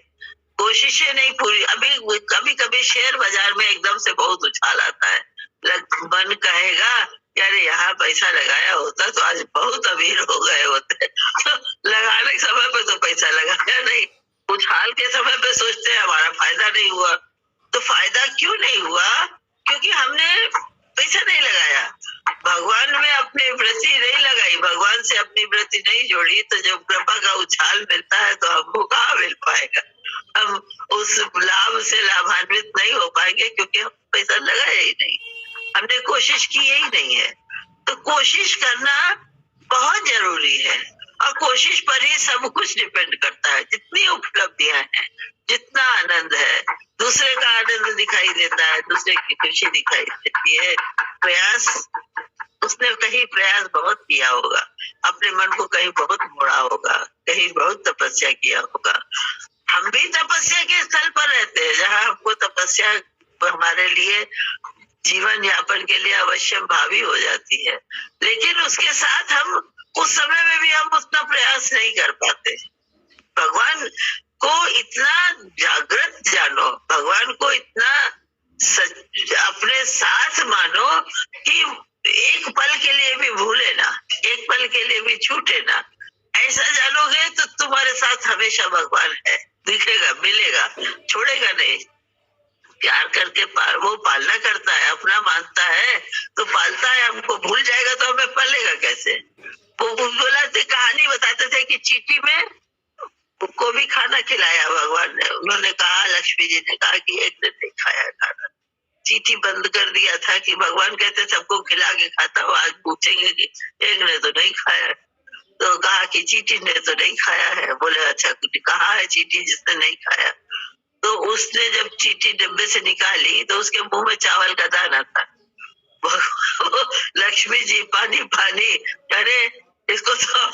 कोशिशें नहीं पूरी, अभी कभी कभी शेयर बाजार में एकदम से बहुत उछाल आता है, मन कहेगा यार यहाँ पैसा लगाया होता तो आज बहुत अमीर हो गए होते। तो लगाने के समय पे तो पैसा लगाया नहीं, उछाल के समय पे सोचते हैं हमारा फायदा नहीं हुआ। तो फायदा क्यों नहीं हुआ? क्योंकि हमने पैसा नहीं लगाया, भगवान में अपनी वृत्ति नहीं लगाई, भगवान से अपनी वृत्ति नहीं जोड़ी। तो जब कृपा का उछाल मिलता है तो हमको कहाँ मिल पाएगा, हम उस लाभ से लाभान्वित नहीं हो पाएंगे, क्योंकि हम पैसा लगाया ही नहीं, हमने कोशिश की ही नहीं है। तो कोशिश करना बहुत जरूरी है, और कोशिश पर ही सब कुछ डिपेंड करता है। जितनी उपलब्धियां हैं, जितना आनंद है, दूसरे का आनंद दिखाई देता है, दूसरे की खुशी दिखाई देती है। प्रयास, उसने कहीं प्रयास बहुत किया होगा, अपने मन को कहीं बहुत मोड़ा होगा, कहीं बहुत तपस्या किया होगा। हम भी तपस्या के स्थल पर रहते हैं, जहाँ हमको तपस्या हमारे लिए जीवन यापन के लिए अवश्य भावी हो जाती है, लेकिन उसके साथ हम उस समय में भी हम उतना प्रयास नहीं कर पाते। भगवान को इतना जागृत जानो, भगवान को इतना अपने साथ मानो कि एक पल के लिए भी भूले ना, एक पल के लिए भी छूटे ना। ऐसा जानोगे तो तुम्हारे साथ हमेशा भगवान है, दिखेगा, मिलेगा, छोड़ेगा नहीं। प्यार करके वो पालना करता है, अपना मानता है तो पालता है, हमको भूल जाएगा तो हमें पालेगा कैसे? वो बोला थे, कहानी बताते थे कि चींटी में को भी खाना खिलाया भगवान ने। उन्होंने कहा, लक्ष्मी जी ने कहा कि एक ने नहीं खाया खाना, चींटी बंद कर दिया था कि भगवान कहते सबको खिला के खाता हूँ, आज पूछेंगे कि एक ने तो नहीं खाया। तो कहा कि चींटी ने तो नहीं खाया है। बोले अच्छा, कहाँ है चींटी जिसने नहीं खाया? तो उसने जब चींटी डब्बे से निकाली तो उसके मुंह में चावल का दाना था। लक्ष्मी जी पानी पानी, अरे इसको तो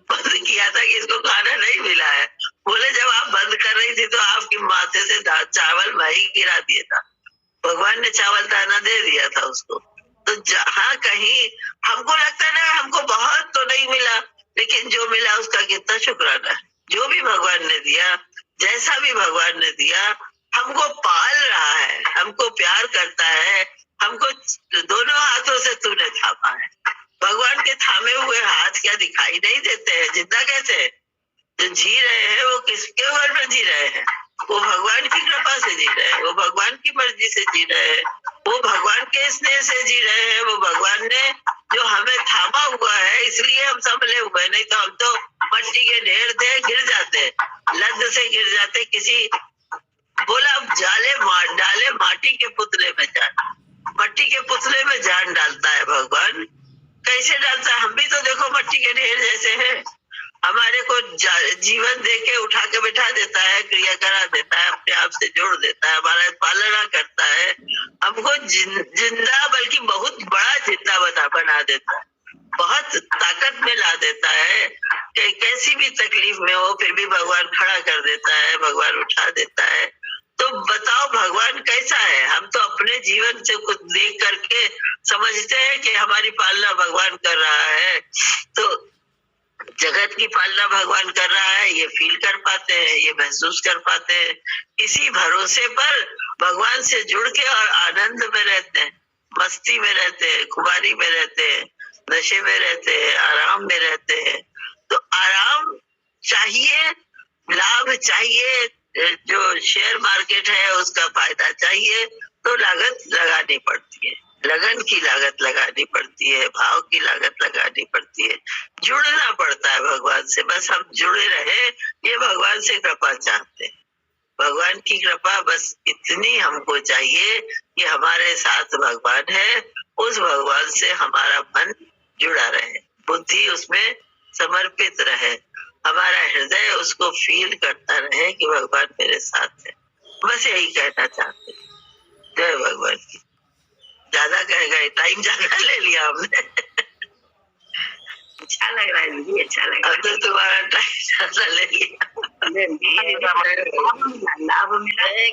बंद किया था कि इसको खाना नहीं मिला है। बोले जब आप बंद कर रही थी तो आपके माथे से चावल मैं ही गिरा दिया था, भगवान ने चावल दाना दे दिया था उसको। तो जहाँ कहीं हमको लगता है ना हमको बहुत तो नहीं मिला, लेकिन जो मिला उसका कितना शुक्राना है। जो भी भगवान ने दिया, जैसा भी भगवान ने दिया, हमको पाल रहा है, हमको प्यार करता है, हमको दोनों हाथों से तूने थामा है। भगवान के थामे हुए हाथ क्या दिखाई नहीं देते हैं? जिंदा कैसे है? जो जी रहे हैं वो किसके घर में जी रहे हैं? वो भगवान की कृपा से जी रहे हैं, वो भगवान की मर्जी से जी रहे हैं, वो भगवान के स्नेह से जी रहे हैं। वो भगवान ने जो हमें थामा हुआ है, इसलिए हम संभले हुए, नहीं तो हम तो मट्टी के ढेर थे, गिर जाते, लद से गिर जाते। किसी बोला डाले माटी के पुतले में जान, मट्टी के पुतले में जान डालता है भगवान। कैसे डालता है? हम भी तो देखो मट्टी के ढेर जैसे हैं, हमारे को जीवन देके उठा के बैठा देता है, क्रिया करा देता है, अपने आप से जोड़ देता है, हमारा पालना करता है, हमको जिंदा बल्कि बहुत बड़ा जिंदा बना देता है। बहुत ताकत में ला देता है कि कैसी भी तकलीफ में हो फिर भी भगवान खड़ा कर देता है, भगवान उठा देता है। तो बताओ भगवान कैसा है? हम तो अपने जीवन से कुछ देख करके समझते हैं कि हमारी पालना भगवान कर रहा है, तो जगत की पालना भगवान कर रहा है ये फील कर पाते हैं, ये महसूस कर पाते हैं। इसी भरोसे पर भगवान से जुड़ के और आनंद में रहते हैं, मस्ती में रहते हैं, खुमारी में रहते हैं, नशे में रहते हैं, आराम में रहते हैं। तो आराम चाहिए, लाभ चाहिए, जो शेयर मार्केट है उसका फायदा चाहिए, तो लागत लगानी पड़ती है, लगन की लागत लगानी पड़ती है, भाव की लागत लगानी पड़ती है, जुड़ना पड़ता है भगवान से। बस हम जुड़े रहे, ये भगवान से कृपा चाहते हैं। भगवान की कृपा बस इतनी हमको चाहिए कि हमारे साथ भगवान है, उस भगवान से हमारा मन जुड़ा रहे, बुद्धि उसमें समर्पित रहे, हमारा हृदय उसको फील करता रहे कि भगवान मेरे साथ है। बस यही कहना चाहते हैं। जय भगवान की। ज्यादा कह गए, टाइम ज्यादा ले लिया हमने। अच्छा लग रहा है दीदी, अच्छा लग रहा है। अब तो तुम्हारा टाइम ज्यादा ले लिया। लाभ मिला है।